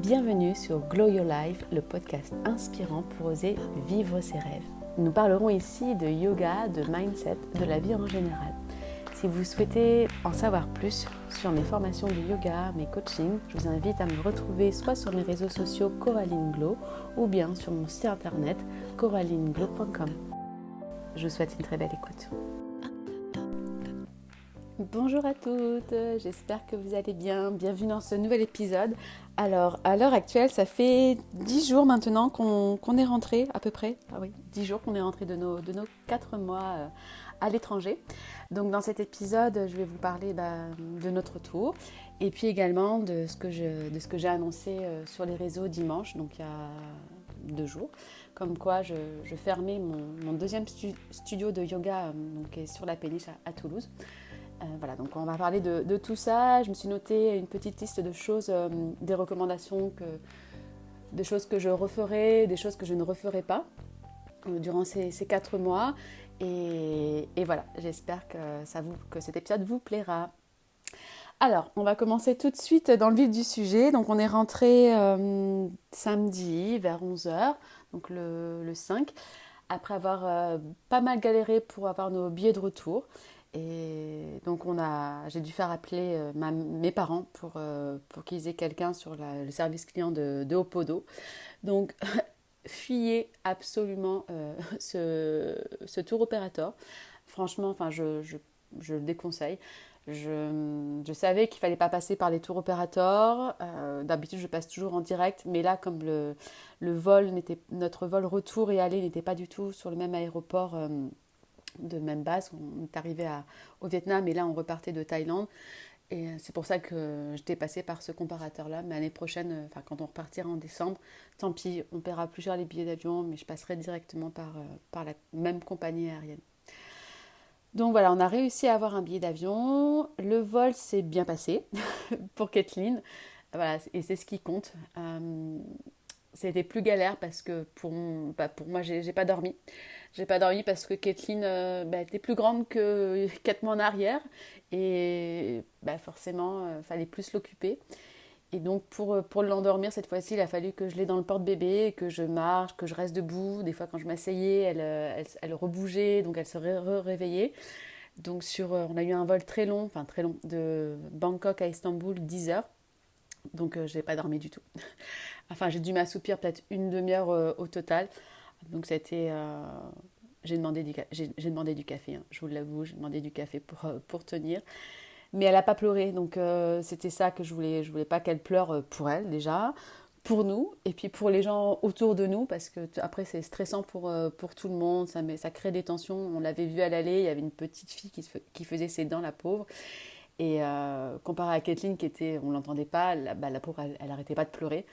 Bienvenue sur Glow Your Life, le podcast inspirant pour oser vivre ses rêves. Nous parlerons ici de yoga, de mindset, de la vie en général. Si vous souhaitez en savoir plus sur mes formations de yoga, mes coachings, je vous invite à me retrouver soit sur mes réseaux sociaux Coraline Glow ou bien sur mon site internet coralineglow.com. Je vous souhaite une très belle écoute. Bonjour à toutes, j'espère que vous allez bien. Bienvenue dans ce nouvel épisode. Alors, à l'heure actuelle, ça fait 10 jours maintenant qu'on est rentré, à peu près. Ah oui, 10 jours qu'on est rentré de nos 4 mois à l'étranger. Donc, dans cet épisode, je vais vous parler de notre retour et puis également de ce que j'ai annoncé sur les réseaux dimanche, donc il y a 2 jours. Comme quoi, je fermais mon deuxième studio de yoga qui est sur la péniche à Toulouse. Voilà, donc on va parler de tout ça. Je me suis noté une petite liste de choses, des recommandations, des choses que je referai, des choses que je ne referai pas durant ces 4 mois. Et voilà, j'espère que cet épisode vous plaira. Alors, on va commencer tout de suite dans le vif du sujet. Donc, on est rentré samedi vers 11h, donc le 5, après avoir pas mal galéré pour avoir nos billets de retour. Et donc j'ai dû faire appeler mes parents pour qu'ils aient quelqu'un sur le service client de Opodo. Donc fuyez absolument ce tour opérateur. Franchement, je le déconseille. Je savais qu'il ne fallait pas passer par les tours opérateurs. D'habitude, je passe toujours en direct. Mais là, comme notre vol retour et aller n'était pas du tout sur le même aéroport de même base, on est arrivé au Vietnam et là on repartait de Thaïlande et c'est pour ça que j'étais passée par ce comparateur-là. Mais l'année prochaine, quand on repartira en décembre, tant pis, on paiera plus cher les billets d'avion, mais je passerai directement par la même compagnie aérienne. Donc voilà, on a réussi à avoir un billet d'avion. Le vol s'est bien passé pour Kathleen. Voilà, et c'est ce qui compte. C'était plus galère parce que pour moi, j'ai pas dormi. J'ai pas dormi parce que Kathleen était plus grande que 4 mois en arrière. Et forcément, fallait plus l'occuper. Et donc pour l'endormir cette fois-ci, il a fallu que je l'ai dans le porte-bébé, que je marche, que je reste debout. Des fois quand je m'asseyais, elle rebougeait, donc elle se réveillait. Donc on a eu un vol très long, de Bangkok à Istanbul, 10 heures. Donc j'ai pas dormi du tout. Enfin, j'ai dû m'assoupir peut-être une demi-heure au total. Donc ça a été... j'ai demandé du café, hein, je vous l'avoue, j'ai demandé du café pour tenir. Mais elle n'a pas pleuré, donc c'était ça que je voulais. Je voulais pas qu'elle pleure pour elle déjà, pour nous, et puis pour les gens autour de nous, parce que après c'est stressant pour tout le monde, ça crée des tensions. On l'avait vu à l'aller, il y avait une petite fille qui faisait ses dents, la pauvre. Et comparé à Kathleen, on l'entendait pas, la pauvre, elle arrêtait pas de pleurer.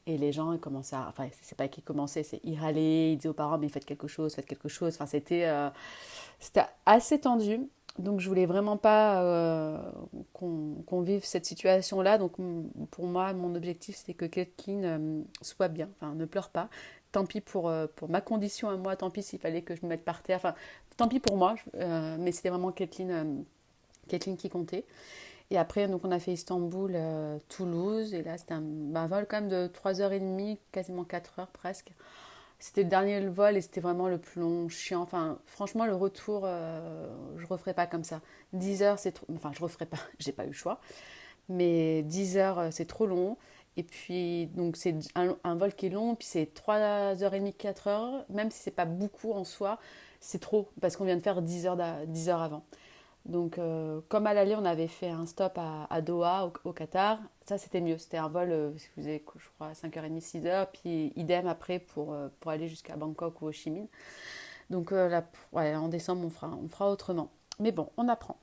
Et les gens, ils commençaient enfin, c'est pas qu'ils commençaient, ils râlaient, ils disaient aux parents, mais faites quelque chose, faites quelque chose. Enfin, c'était assez tendu. Donc, je voulais vraiment pas qu'on vive cette situation-là. Donc, pour moi, mon objectif, c'était que Kathleen soit bien, enfin, ne pleure pas. Tant pis pour ma condition à moi, tant pis s'il fallait que je me mette par terre. Enfin, tant pis pour moi, mais c'était vraiment Kathleen qui comptait. Et après, donc, on a fait Istanbul, Toulouse. Et là, c'était un vol quand même de 3h30, quasiment 4 heures presque. C'était le dernier vol et c'était vraiment le plus long, chiant. Enfin, franchement, le retour, je referai pas comme ça. 10 heures, c'est trop... Enfin, je referai pas, j'ai pas eu le choix. Mais 10 heures, c'est trop long. Et puis, donc, c'est un vol qui est long. Puis, c'est 3h30, 4 heures. Même si c'est pas beaucoup en soi, c'est trop. Parce qu'on vient de faire 10 heures avant. Donc, comme à l'aller, on avait fait un stop à Doha, au Qatar. Ça, c'était mieux. C'était un vol, si vous avez, je crois, 5h30, 6 heures. Puis, idem après pour aller jusqu'à Bangkok ou Ho Chi Minh. Donc, là, ouais, en décembre, on fera autrement. Mais bon, on apprend.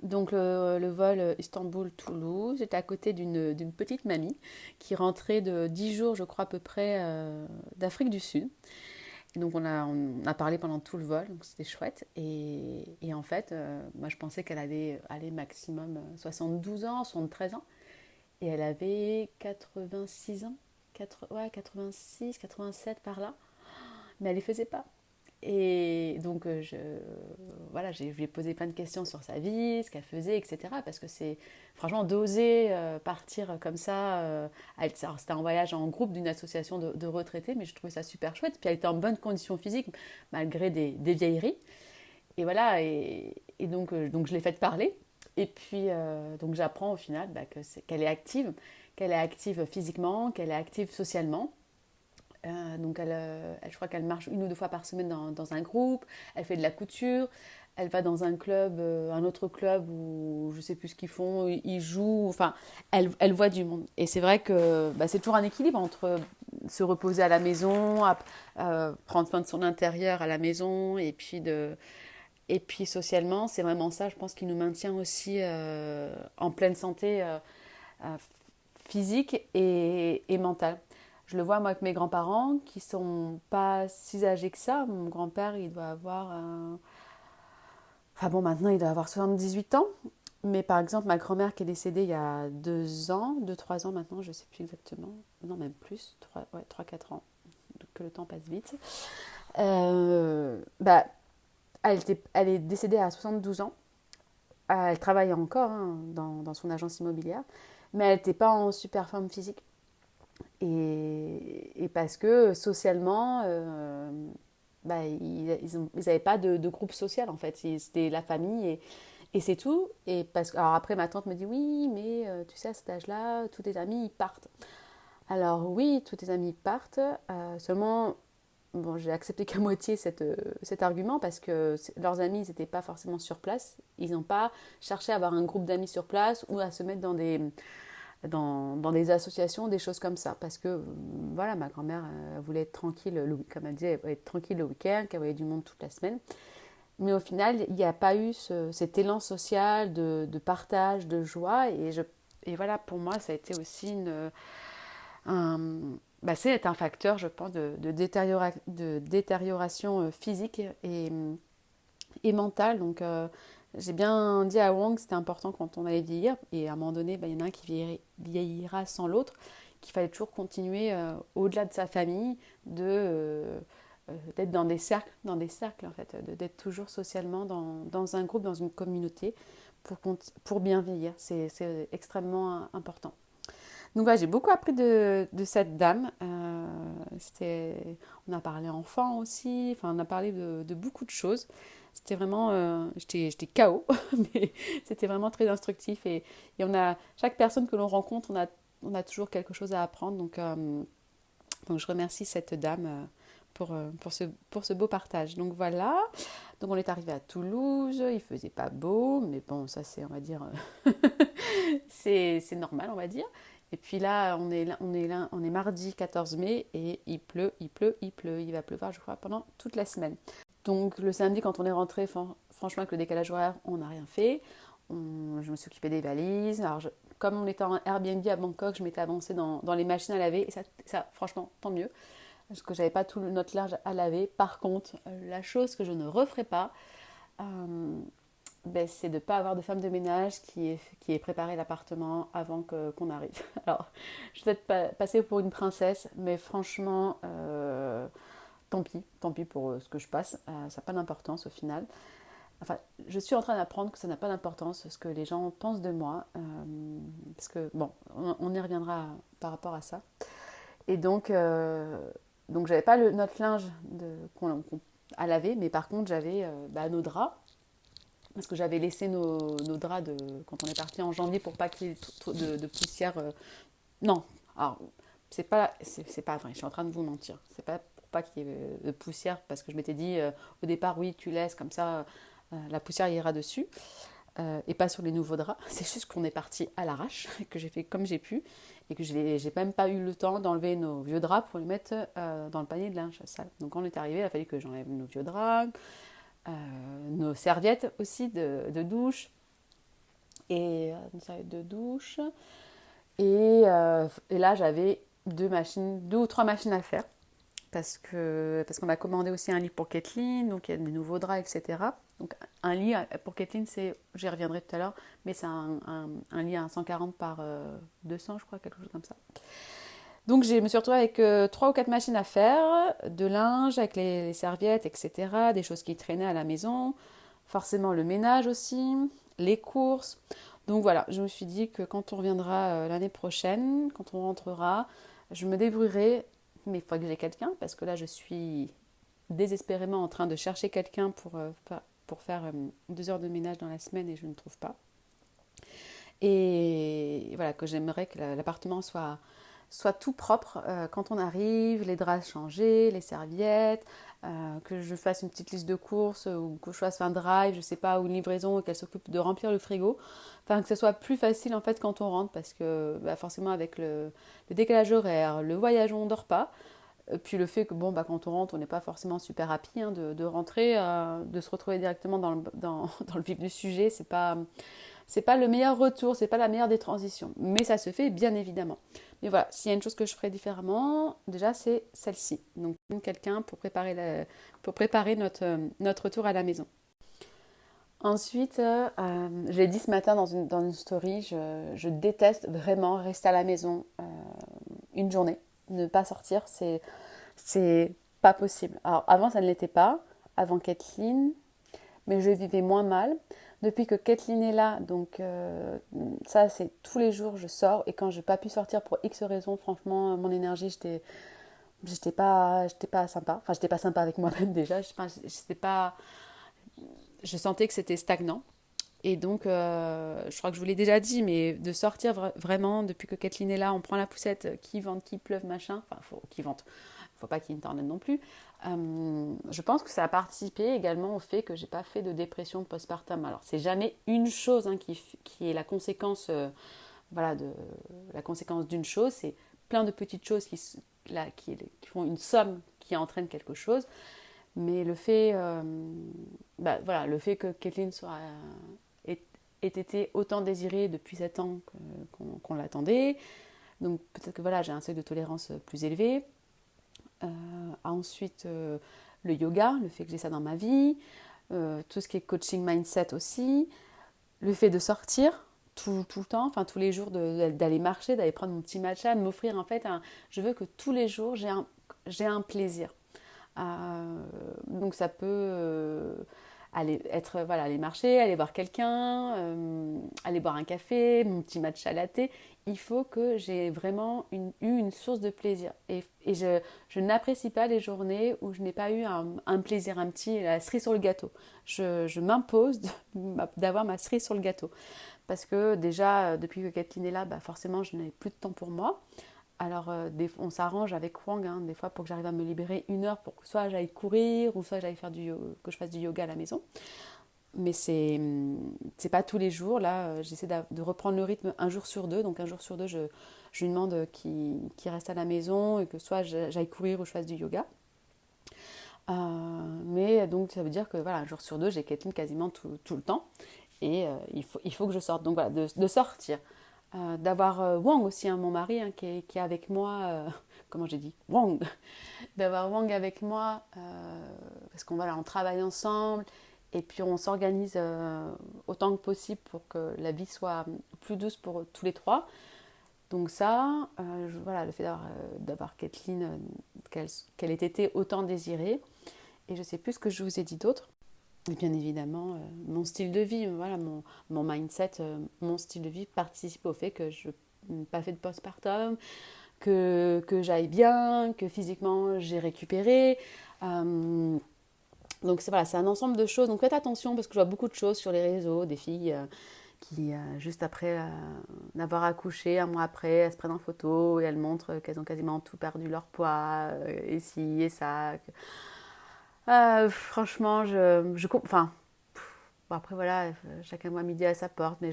Donc, le vol Istanbul-Toulouse. J'étais à côté d'une petite mamie qui rentrait de 10 jours, je crois, à peu près, d'Afrique du Sud. Donc on a parlé pendant tout le vol, donc c'était chouette. Et en fait, moi je pensais qu'elle allait aller maximum 72 ans, 73 ans. Et elle avait 86 ans, 86, 87 par là. Mais elle les faisait pas. Et donc, voilà, je lui ai posé plein de questions sur sa vie, ce qu'elle faisait, etc. Parce que c'est, franchement, d'oser partir comme ça. Alors, c'était un voyage en groupe d'une association de retraités, mais je trouvais ça super chouette. Puis elle était en bonne condition physique, malgré des vieilleries. Et voilà, et donc je l'ai faite parler. Et puis, donc j'apprends au final qu'elle est active physiquement, qu'elle est active socialement. Donc je crois qu'elle marche 1 ou 2 fois par semaine dans un groupe, elle fait de la couture, elle va dans un club, un autre club où je sais plus ce qu'ils font, ils jouent, enfin, elle voit du monde. Et c'est vrai que bah, c'est toujours un équilibre entre se reposer à la maison, prendre soin de son intérieur à la maison, et puis socialement, c'est vraiment ça, je pense, qui nous maintient aussi en pleine santé euh, physique et mentale. Je le vois moi avec mes grands-parents qui sont pas si âgés que ça. Mon grand-père, il doit avoir... Enfin bon, maintenant, il doit avoir 78 ans. Mais par exemple, ma grand-mère qui est décédée il y a 2 ans, 2, 3 ans maintenant, je ne sais plus exactement. Non, même plus, 3, 4 ans. Que le temps passe vite. Bah, elle est décédée à 72 ans. Elle travaille encore hein, dans son agence immobilière. Mais elle n'était pas en super forme physique. Et parce que socialement, bah, ils n'avaient pas de groupe social en fait. C'était la famille et c'est tout. Et alors après, ma tante me dit oui, mais tu sais, à cet âge-là, tous tes amis ils partent. Alors oui, tous tes amis partent. Seulement, bon, j'ai accepté qu'à moitié cet argument parce que leurs amis n'étaient pas forcément sur place. Ils n'ont pas cherché à avoir un groupe d'amis sur place ou à se mettre dans des associations, des choses comme ça. Parce que, voilà, ma grand-mère voulait être tranquille, comme elle disait, elle voulait être tranquille le week-end, qu'elle voyait du monde toute la semaine. Mais au final, il n'y a pas eu cet élan social de partage, de joie. Et voilà, pour moi, ça a été aussi un, bah, c'est un facteur, je pense, de détérioration physique et mentale. Donc, j'ai bien dit à Wong que c'était important quand on allait vieillir. Et à un moment donné, bah, il y en a un qui vieillira sans l'autre, qu'il fallait toujours continuer au-delà de sa famille, d'être dans des cercles en fait, d'être toujours socialement dans un groupe, dans une communauté pour bien vieillir. C'est extrêmement important. Donc voilà, j'ai beaucoup appris de cette dame. On a parlé enfant aussi, enfin on a parlé de beaucoup de choses. C'était vraiment, j'étais KO, mais c'était vraiment très instructif. Et chaque personne que l'on rencontre, on a toujours quelque chose à apprendre. Donc je remercie cette dame pour ce beau partage. Donc voilà, donc on est arrivé à Toulouse, il faisait pas beau, mais bon, ça c'est, on va dire, c'est normal, on va dire. Et puis là, on est mardi 14 mai et il pleut, il pleut, il pleut. Il va pleuvoir, je crois, pendant toute la semaine. Donc le samedi, quand on est rentré, franchement, avec le décalage horaire, on n'a rien fait. Je me suis occupée des valises. Alors, comme on était en Airbnb à Bangkok, je m'étais avancée dans les machines à laver. Et ça, franchement, tant mieux. Parce que j'avais pas tout notre linge à laver. Par contre, la chose que je ne referai pas, ben, c'est de ne pas avoir de femme de ménage qui ait préparé l'appartement avant qu'on arrive. Alors, je vais peut-être passer pour une princesse, mais franchement, tant pis pour ce que je passe. Ça n'a pas d'importance au final. Enfin, je suis en train d'apprendre que ça n'a pas d'importance ce que les gens pensent de moi. Parce que, bon, on y reviendra par rapport à ça. Et donc j'avais pas notre linge à laver, mais par contre, j'avais nos draps parce que j'avais laissé nos draps quand on est parti en janvier pour pas qu'il y ait trop de poussière. Non, alors c'est pas vrai, je suis en train de vous mentir. C'est pas pour pas qu'il y ait de poussière parce que je m'étais dit au départ, oui, tu laisses comme ça, la poussière ira dessus. Et pas sur les nouveaux draps. C'est juste qu'on est parti à l'arrache, que j'ai fait comme j'ai pu et que j'ai même pas eu le temps d'enlever nos vieux draps pour les mettre dans le panier de linge sale. Donc quand on est arrivé, il a fallu que j'enlève nos vieux draps, nos serviettes aussi de douche nos serviettes de douche et là j'avais 2 ou 3 machines à faire parce qu'on a commandé aussi un lit pour Kathleen, donc il y a des nouveaux draps, etc. Donc un lit pour Kathleen, j'y reviendrai tout à l'heure, mais c'est un lit à 140 par 200, je crois, quelque chose comme ça. Donc je me suis retrouvée avec 3 ou 4 machines à faire, de linge, avec les serviettes, etc. Des choses qui traînaient à la maison, forcément le ménage aussi, les courses. Donc voilà, je me suis dit que quand on reviendra l'année prochaine, quand on rentrera, je me débrouillerai, mais il faut que j'ai quelqu'un, parce que là je suis désespérément en train de chercher quelqu'un pour faire 2 heures de ménage dans la semaine et je ne trouve pas. Et voilà, que j'aimerais que l'appartement soit tout propre quand on arrive, les draps changés, les serviettes, que je fasse une petite liste de courses ou que je fasse un drive, je sais pas, ou une livraison et qu'elle s'occupe de remplir le frigo. Enfin, que ce soit plus facile en fait quand on rentre parce que bah, forcément avec le décalage horaire, le voyage où on ne dort pas, puis le fait que bon, bah, quand on rentre, on n'est pas forcément super happy de rentrer, de se retrouver directement dans le vif du sujet, c'est pas le meilleur retour, c'est pas la meilleure des transitions, mais ça se fait bien évidemment. Mais voilà, s'il y a une chose que je ferais différemment, déjà c'est celle-ci. Donc quelqu'un pour préparer notre retour à la maison. Ensuite, je l'ai dit ce matin dans une story, je déteste vraiment rester à la maison une journée. Ne pas sortir, c'est pas possible. Alors avant, ça ne l'était pas, avant Kathleen, mais je vivais moins mal. Depuis que Kathleen est là, donc ça c'est tous les jours je sors et quand j'ai pas pu sortir pour X raisons, franchement mon énergie j'étais pas sympa. Enfin j'étais pas sympa avec moi-même déjà. J'étais pas, je sentais que c'était stagnant. Et donc, je crois que je vous l'ai déjà dit, mais de sortir vraiment, depuis que Kathleen est là, on prend la poussette, qui vente, qui pleuve, machin, enfin, qui vente, faut pas qu'il y ait une tornade non plus. Je pense que ça a participé également au fait que j'ai pas fait de dépression postpartum. Alors, c'est jamais une chose hein, qui est la conséquence, voilà, la conséquence d'une chose, c'est plein de petites choses qui font une somme qui entraîne quelque chose. Mais le fait, bah, voilà, le fait que Kathleen ait, ait été autant désirée depuis 7 ans qu'on l'attendait, donc peut-être que voilà, j'ai un seuil de tolérance plus élevé. Ensuite, le yoga, le fait que j'ai ça dans ma vie, tout ce qui est coaching mindset aussi, le fait de sortir tout le temps, enfin tous les jours, d'aller marcher, d'aller prendre mon petit matcha, de m'offrir en fait je veux que tous les jours j'ai un plaisir. Donc ça peut aller marcher, aller voir quelqu'un, aller boire un café, mon petit matcha latte. Il faut que j'ai vraiment eu une source de plaisir. Et je n'apprécie pas les journées où je n'ai pas eu un plaisir, la cerise sur le gâteau. Je m'impose d'avoir ma cerise sur le gâteau. Parce que déjà, depuis que Kathleen est là, bah forcément, je n'ai plus de temps pour moi. Alors, on s'arrange avec Wang, hein, des fois, pour que j'arrive à me libérer 1 heure pour que soit j'aille courir ou soit j'aille que je fasse du yoga à la maison. Mais c'est pas tous les jours. Là, j'essaie de reprendre le rythme un jour sur deux. Donc, un jour sur deux, je lui demande qu'il reste à la maison et que soit j'aille courir ou je fasse du yoga. Mais donc, ça veut dire que voilà, un jour sur deux, j'ai Kathleen quasiment tout le temps. Et il faut que je sorte. Donc, voilà, de sortir. D'avoir Wang aussi, hein, mon mari, hein, qui est avec moi, comment j'ai dit Wang, d'avoir Wang avec moi, parce qu'on voilà, on travaille ensemble, et puis on s'organise autant que possible pour que la vie soit plus douce pour tous les trois. Donc ça, voilà, le fait d'avoir Kathleen, qu'elle ait été autant désirée, et je sais plus ce que je vous ai dit d'autre. Et bien évidemment, mon style de vie, voilà, mon mindset, mon style de vie participe au fait que je n'ai pas fait de postpartum, que j'aille bien, que physiquement j'ai récupéré. Donc voilà, c'est un ensemble de choses. Donc faites attention parce que je vois beaucoup de choses sur les réseaux, des filles qui, juste après d'avoir accouché, un mois après, elles se prennent en photo et elles montrent qu'elles ont quasiment tout perdu leur poids, et ci et ça. Franchement, enfin, bon, après voilà, chacun voit midi à sa porte, mais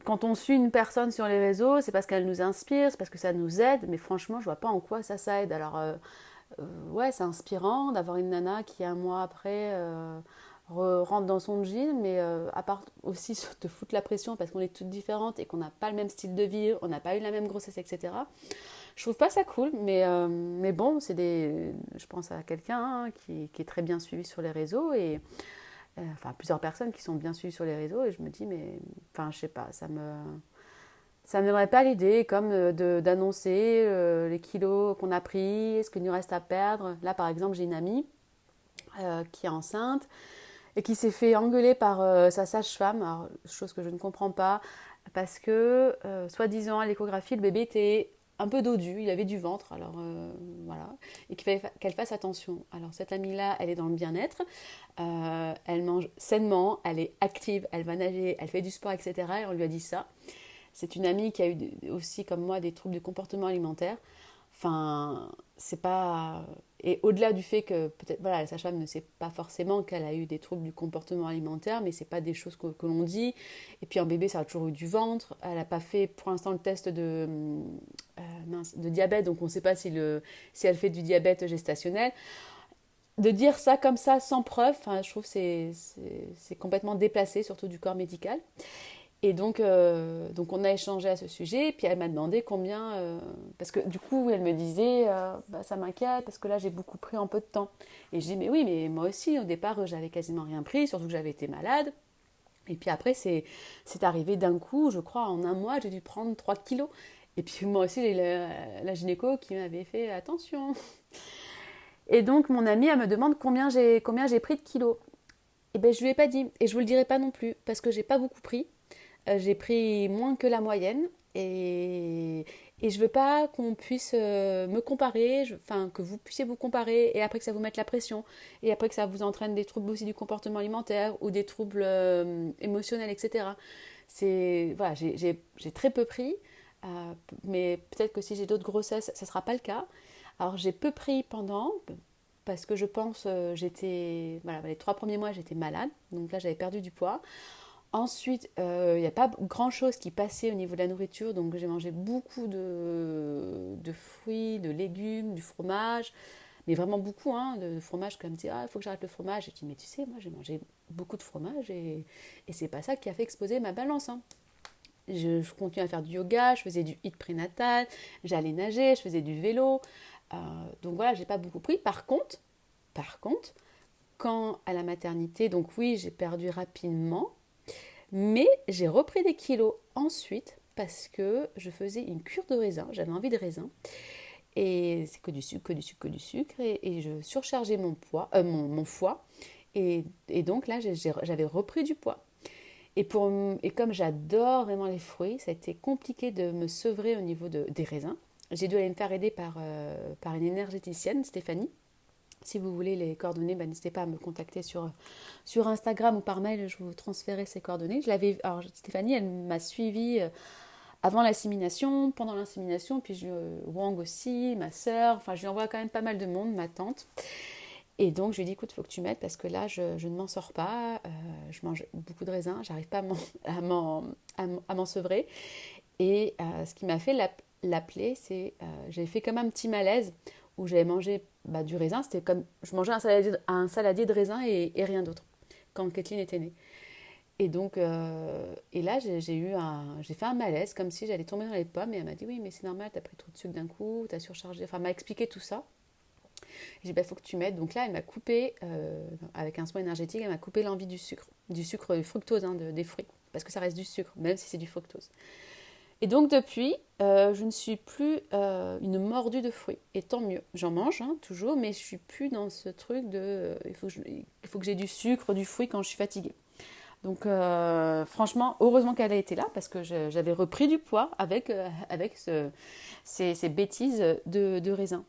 quand on suit une personne sur les réseaux, c'est parce qu'elle nous inspire, c'est parce que ça nous aide, mais franchement, je vois pas en quoi ça aide. Alors, ouais, c'est inspirant d'avoir une nana qui, un mois après, rentre dans son jean, mais à part aussi te foutre la pression parce qu'on est toutes différentes et qu'on n'a pas le même style de vie, on n'a pas eu la même grossesse, etc. Je trouve pas ça cool, mais bon, je pense à quelqu'un hein, qui est très bien suivi sur les réseaux et enfin plusieurs personnes qui sont bien suivies sur les réseaux et je me dis mais enfin je sais pas, Ça ne me viendrait pas l'idée comme d'annoncer les kilos qu'on a pris, ce qu'il nous reste à perdre. Là, par exemple, j'ai une amie qui est enceinte et qui s'est fait engueuler par sa sage-femme, alors, chose que je ne comprends pas, parce que, soi-disant, à l'échographie, le bébé était un peu dodu, il avait du ventre, alors voilà, et qu'il fallait qu'elle fasse attention. Alors cette amie-là, elle est dans le bien-être, elle mange sainement, elle est active, elle va nager, elle fait du sport, etc. Et on lui a dit ça. C'est une amie qui a eu aussi, comme moi, des troubles du comportement alimentaire. Enfin, c'est pas. Et au-delà du fait que peut-être, voilà, la sage-femme ne sait pas forcément qu'elle a eu des troubles du comportement alimentaire, mais c'est pas des choses que l'on dit. Et puis un bébé, ça a toujours eu du ventre. Elle n'a pas fait pour l'instant le test de diabète, donc on ne sait pas si elle fait du diabète gestationnel. De dire ça comme ça, sans preuve, enfin, je trouve que c'est complètement déplacé, surtout du corps médical. Et donc on a échangé à ce sujet, puis elle m'a demandé combien, parce que du coup elle me disait, bah, ça m'inquiète parce que là j'ai beaucoup pris en peu de temps. Et je dis mais oui, mais moi aussi au départ j'avais quasiment rien pris, surtout que j'avais été malade. Et puis après c'est arrivé d'un coup, je crois en un mois j'ai dû prendre 3 kilos. Et puis moi aussi j'ai la gynéco qui m'avait fait attention. Et donc mon amie elle me demande combien j'ai pris de kilos. Et ben je lui ai pas dit, et je vous le dirai pas non plus, parce que j'ai pas beaucoup pris. J'ai pris moins que la moyenne et je veux pas qu'on puisse me comparer, enfin que vous puissiez vous comparer et après que ça vous mette la pression et après que ça vous entraîne des troubles aussi du comportement alimentaire ou des troubles émotionnels, etc. Voilà, j'ai très peu pris, mais peut-être que si j'ai d'autres grossesses, ça sera pas le cas. Alors j'ai peu pris pendant, parce que je pense, voilà, les 3 premiers mois j'étais malade, donc là j'avais perdu du poids. Ensuite, il n'y a pas grand-chose qui passait au niveau de la nourriture, donc j'ai mangé beaucoup de fruits, de légumes, du fromage, mais vraiment beaucoup, hein, de fromage, comme dire, ah, il faut que j'arrête le fromage. Et je dis, mais tu sais, moi j'ai mangé beaucoup de fromage et c'est pas ça qui a fait exploser ma balance. Hein. Je continue à faire du yoga, je faisais du hit prénatal, j'allais nager, je faisais du vélo. Donc voilà, j'ai pas beaucoup pris. Par contre, quand à la maternité, donc oui, j'ai perdu rapidement, mais j'ai repris des kilos ensuite parce que je faisais une cure de raisin, j'avais envie de raisin. Et c'est que du sucre, que du sucre, que du sucre. Et je surchargeais mon foie. Et donc là, j'avais repris du poids. Et comme j'adore vraiment les fruits, ça a été compliqué de me sevrer au niveau des raisins. J'ai dû aller me faire aider par une énergéticienne, Stéphanie. Si vous voulez les coordonnées, n'hésitez pas à me contacter sur Instagram ou par mail, je vous transférerai ses coordonnées. Alors Stéphanie, elle m'a suivie avant l'insémination, pendant l'insémination, puis Wang aussi, ma sœur, enfin je lui envoie quand même pas mal de monde, ma tante. Et donc je lui ai dit, écoute, il faut que tu m'aides parce que là, je ne m'en sors pas, je mange beaucoup de raisins, j'arrive pas à m'en sevrer. Et ce qui m'a fait l'appeler, c'est j'ai fait comme un petit malaise où j'avais mangé du raisin. C'était comme je mangeais un saladier de raisin et rien d'autre quand Kathleen était née. Et donc, et là, j'ai fait un malaise comme si j'allais tomber dans les pommes. Et elle m'a dit, oui, mais c'est normal, t'as pris trop de sucre d'un coup, t'as surchargé. Enfin, elle m'a expliqué tout ça. J'ai dit, faut que tu m'aides. Donc là, elle m'a coupé, avec un soin énergétique, elle m'a coupé l'envie du sucre fructose des fruits. Parce que ça reste du sucre, même si c'est du fructose. Et donc depuis, je ne suis plus une mordue de fruits. Et tant mieux. J'en mange toujours, mais je suis plus dans ce truc de il faut que j'ai du sucre, du fruit quand je suis fatiguée. Donc franchement, heureusement qu'elle a été là parce que j'avais repris du poids avec ces bêtises de raisin.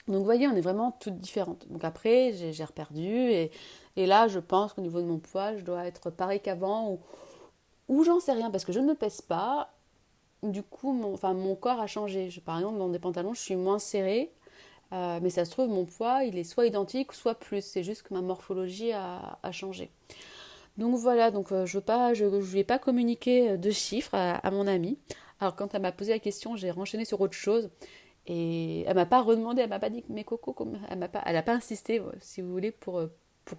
Donc vous voyez, on est vraiment toutes différentes. Donc après, j'ai reperdu et là, je pense qu'au niveau de mon poids, je dois être pareil qu'avant ou j'en sais rien parce que je ne me pèse pas. Du coup, mon corps a changé. Par exemple, dans des pantalons, je suis moins serrée. Mais ça se trouve, mon poids, il est soit identique, soit plus. C'est juste que ma morphologie a changé. Donc voilà, je ne lui ai pas communiqué de chiffres à mon amie. Alors quand elle m'a posé la question, j'ai renchaîné sur autre chose. Et elle m'a pas redemandé, elle m'a pas dit, mais Coco, elle a pas insisté, si vous voulez, pour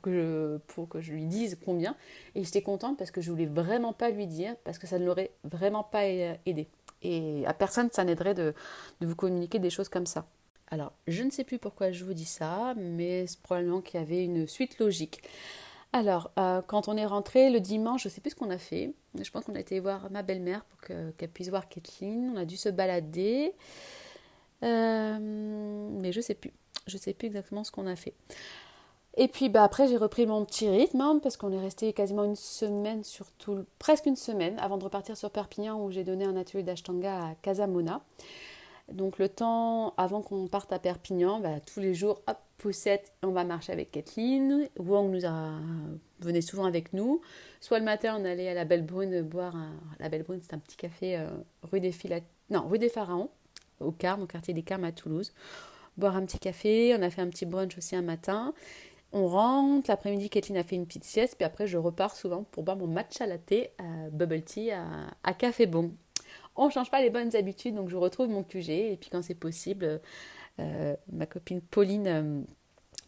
que je lui dise combien. Et j'étais contente parce que je voulais vraiment pas lui dire, parce que ça ne l'aurait vraiment pas aidé. Et à personne, ça n'aiderait de vous communiquer des choses comme ça. Alors, je ne sais plus pourquoi je vous dis ça, mais c'est probablement qu'il y avait une suite logique. Alors, quand on est rentré le dimanche, je ne sais plus ce qu'on a fait. Je pense qu'on a été voir ma belle-mère pour qu'elle puisse voir Kathleen. On a dû se balader. Mais je sais plus. Je sais plus exactement ce qu'on a fait. Et puis après, j'ai repris mon petit rythme parce qu'on est resté quasiment une semaine, presque une semaine, avant de repartir sur Perpignan où j'ai donné un atelier d'Ashtanga à Casamona. Donc le temps avant qu'on parte à Perpignan, tous les jours, hop, poussette, on va marcher avec Kathleen. Wang venait souvent avec nous. Soit le matin, on allait à la Belle Brune boire la Belle Brune, c'est un petit café rue des Pharaons, au Carme, au quartier des Carmes à Toulouse. Boire un petit café, on a fait un petit brunch aussi un matin. On rentre, l'après-midi, Kathleen a fait une petite sieste, puis après, je repars souvent pour boire mon matcha latte, bubble tea à Café Bon. On ne change pas les bonnes habitudes, donc je retrouve mon QG. Et puis quand c'est possible, ma copine Pauline,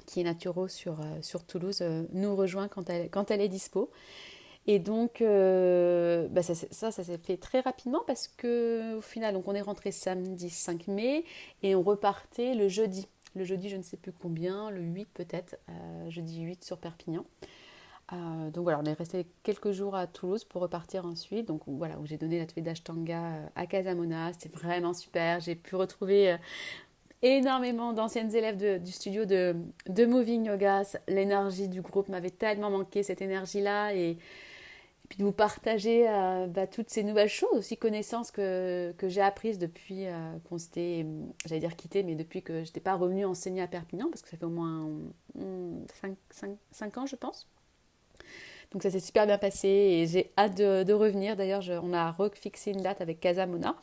qui est naturo sur Toulouse, nous rejoint quand elle est dispo. Et donc, ça s'est fait très rapidement parce qu'au final, donc on est rentré samedi 5 mai et on repartait le jeudi. Le jeudi, je ne sais plus combien, le 8 peut-être, jeudi 8 sur Perpignan. Donc voilà, on est resté quelques jours à Toulouse pour repartir ensuite. Donc voilà, où j'ai donné l'atelier d'Ashtanga à Casamona. C'était vraiment super. J'ai pu retrouver énormément d'anciennes élèves du studio de Moving Yoga. L'énergie du groupe m'avait tellement manqué, cette énergie-là. Et puis de vous partager toutes ces nouvelles choses, aussi connaissances que j'ai apprises depuis qu'on s'était, j'allais dire quitté, mais depuis que je n'étais pas revenue enseigner à Perpignan, parce que ça fait au moins 5 ans, je pense. Donc ça s'est super bien passé et j'ai hâte de revenir. D'ailleurs, on a refixé une date avec Casamona.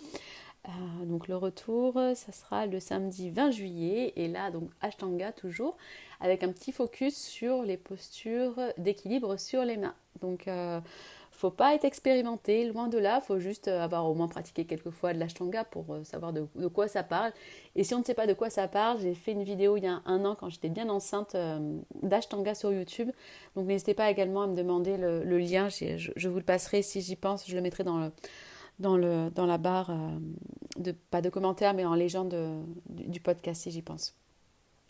Donc le retour, ça sera le samedi 20 juillet. Et là, donc Ashtanga toujours, avec un petit focus sur les postures d'équilibre sur les mains. Donc faut pas être expérimenté, loin de là, faut juste avoir au moins pratiqué quelques fois de l'Ashtanga pour savoir de quoi ça parle. Et si on ne sait pas de quoi ça parle, j'ai fait une vidéo il y a un an quand j'étais bien enceinte d'Ashtanga sur YouTube. Donc n'hésitez pas également à me demander le lien, je vous le passerai si j'y pense, je le mettrai dans la barre, pas de commentaires, mais en légende du podcast si j'y pense.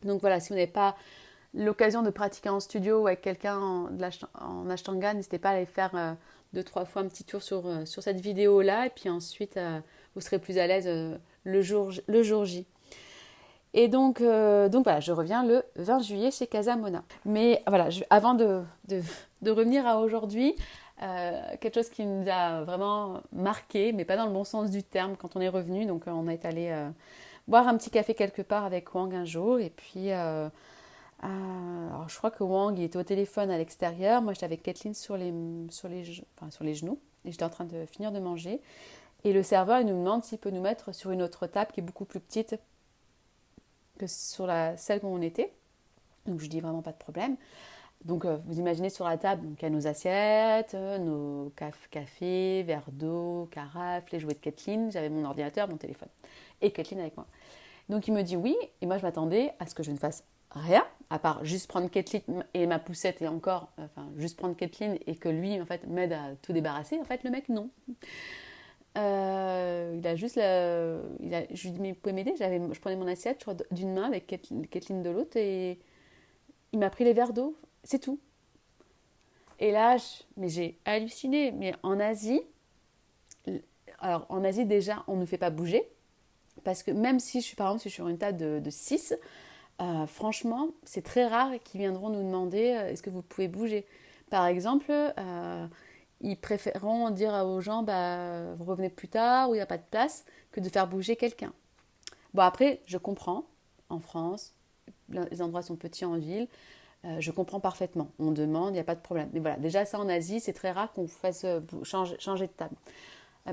Donc voilà, si vous n'avez pas l'occasion de pratiquer en studio ou avec quelqu'un en Ashtanga, n'hésitez pas à aller faire 2-3 fois un petit tour sur cette vidéo-là. Et puis ensuite, vous serez plus à l'aise le jour J. Et donc voilà, je reviens le 20 juillet chez Casamona. Mais voilà, avant de revenir à aujourd'hui, quelque chose qui nous a vraiment marqué, mais pas dans le bon sens du terme, quand on est revenu. Donc on est allé boire un petit café quelque part avec Wang un jour. Et puis, alors je crois que Wang il était au téléphone à l'extérieur. Moi, j'étais avec Kathleen sur les genoux. Et j'étais en train de finir de manger. Et le serveur, il nous demande s'il peut nous mettre sur une autre table qui est beaucoup plus petite que sur celle où on était. Donc je dis vraiment pas de problème. Donc vous imaginez sur la table, donc il y a nos assiettes, nos cafés, verres d'eau, carafes, les jouets de Kathleen. J'avais mon ordinateur, mon téléphone. Et Kathleen avec moi. Donc il me dit oui. Et moi je m'attendais à ce que je ne fasse rien, à part juste prendre Kathleen et ma poussette et encore, juste prendre Kathleen et que lui en fait m'aide à tout débarrasser. En fait le mec non. Il a juste je lui dis mais vous pouvez m'aider, je prenais mon assiette d'une main avec Kathleen de l'autre et il m'a pris les verres d'eau, c'est tout. Et là mais j'ai halluciné. Mais en Asie, alors en Asie déjà on ne nous fait pas bouger parce que même si je suis par exemple si je suis sur une table de 6, franchement c'est très rare qu'ils viendront nous demander est-ce que vous pouvez bouger. Par exemple ils préféreront dire aux gens vous revenez plus tard ou il n'y a pas de place que de faire bouger quelqu'un. Bon après, je comprends, en France, les endroits sont petits en ville, je comprends parfaitement. On demande, il n'y a pas de problème. Mais voilà, déjà ça en Asie, c'est très rare qu'on fasse changer de table.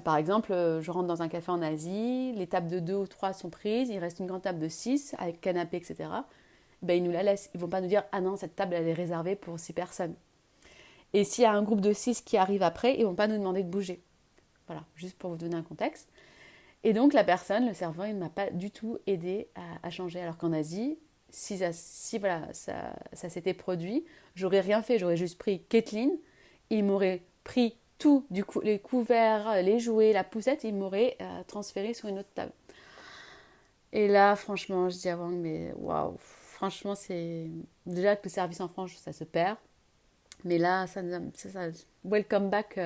Par exemple, je rentre dans un café en Asie, les tables de 2 ou 3 sont prises, il reste une grande table de 6 avec canapé, etc. Ils nous la laissent. Ils ne vont pas nous dire « Ah non, cette table, elle est réservée pour 6 personnes ». Et s'il y a un groupe de 6 qui arrive après, ils ne vont pas nous demander de bouger. Voilà, juste pour vous donner un contexte. Et donc la personne, le serveur, il ne m'a pas du tout aidé à changer. Alors qu'en Asie, si ça s'était produit, j'aurais rien fait. J'aurais juste pris Kathleen, il m'aurait pris tout, du coup, les couverts, les jouets, la poussette, il m'aurait transféré sur une autre table. Et là, franchement, je dis mais waouh, franchement, c'est déjà que le service en France, ça se perd. Mais là, welcome back,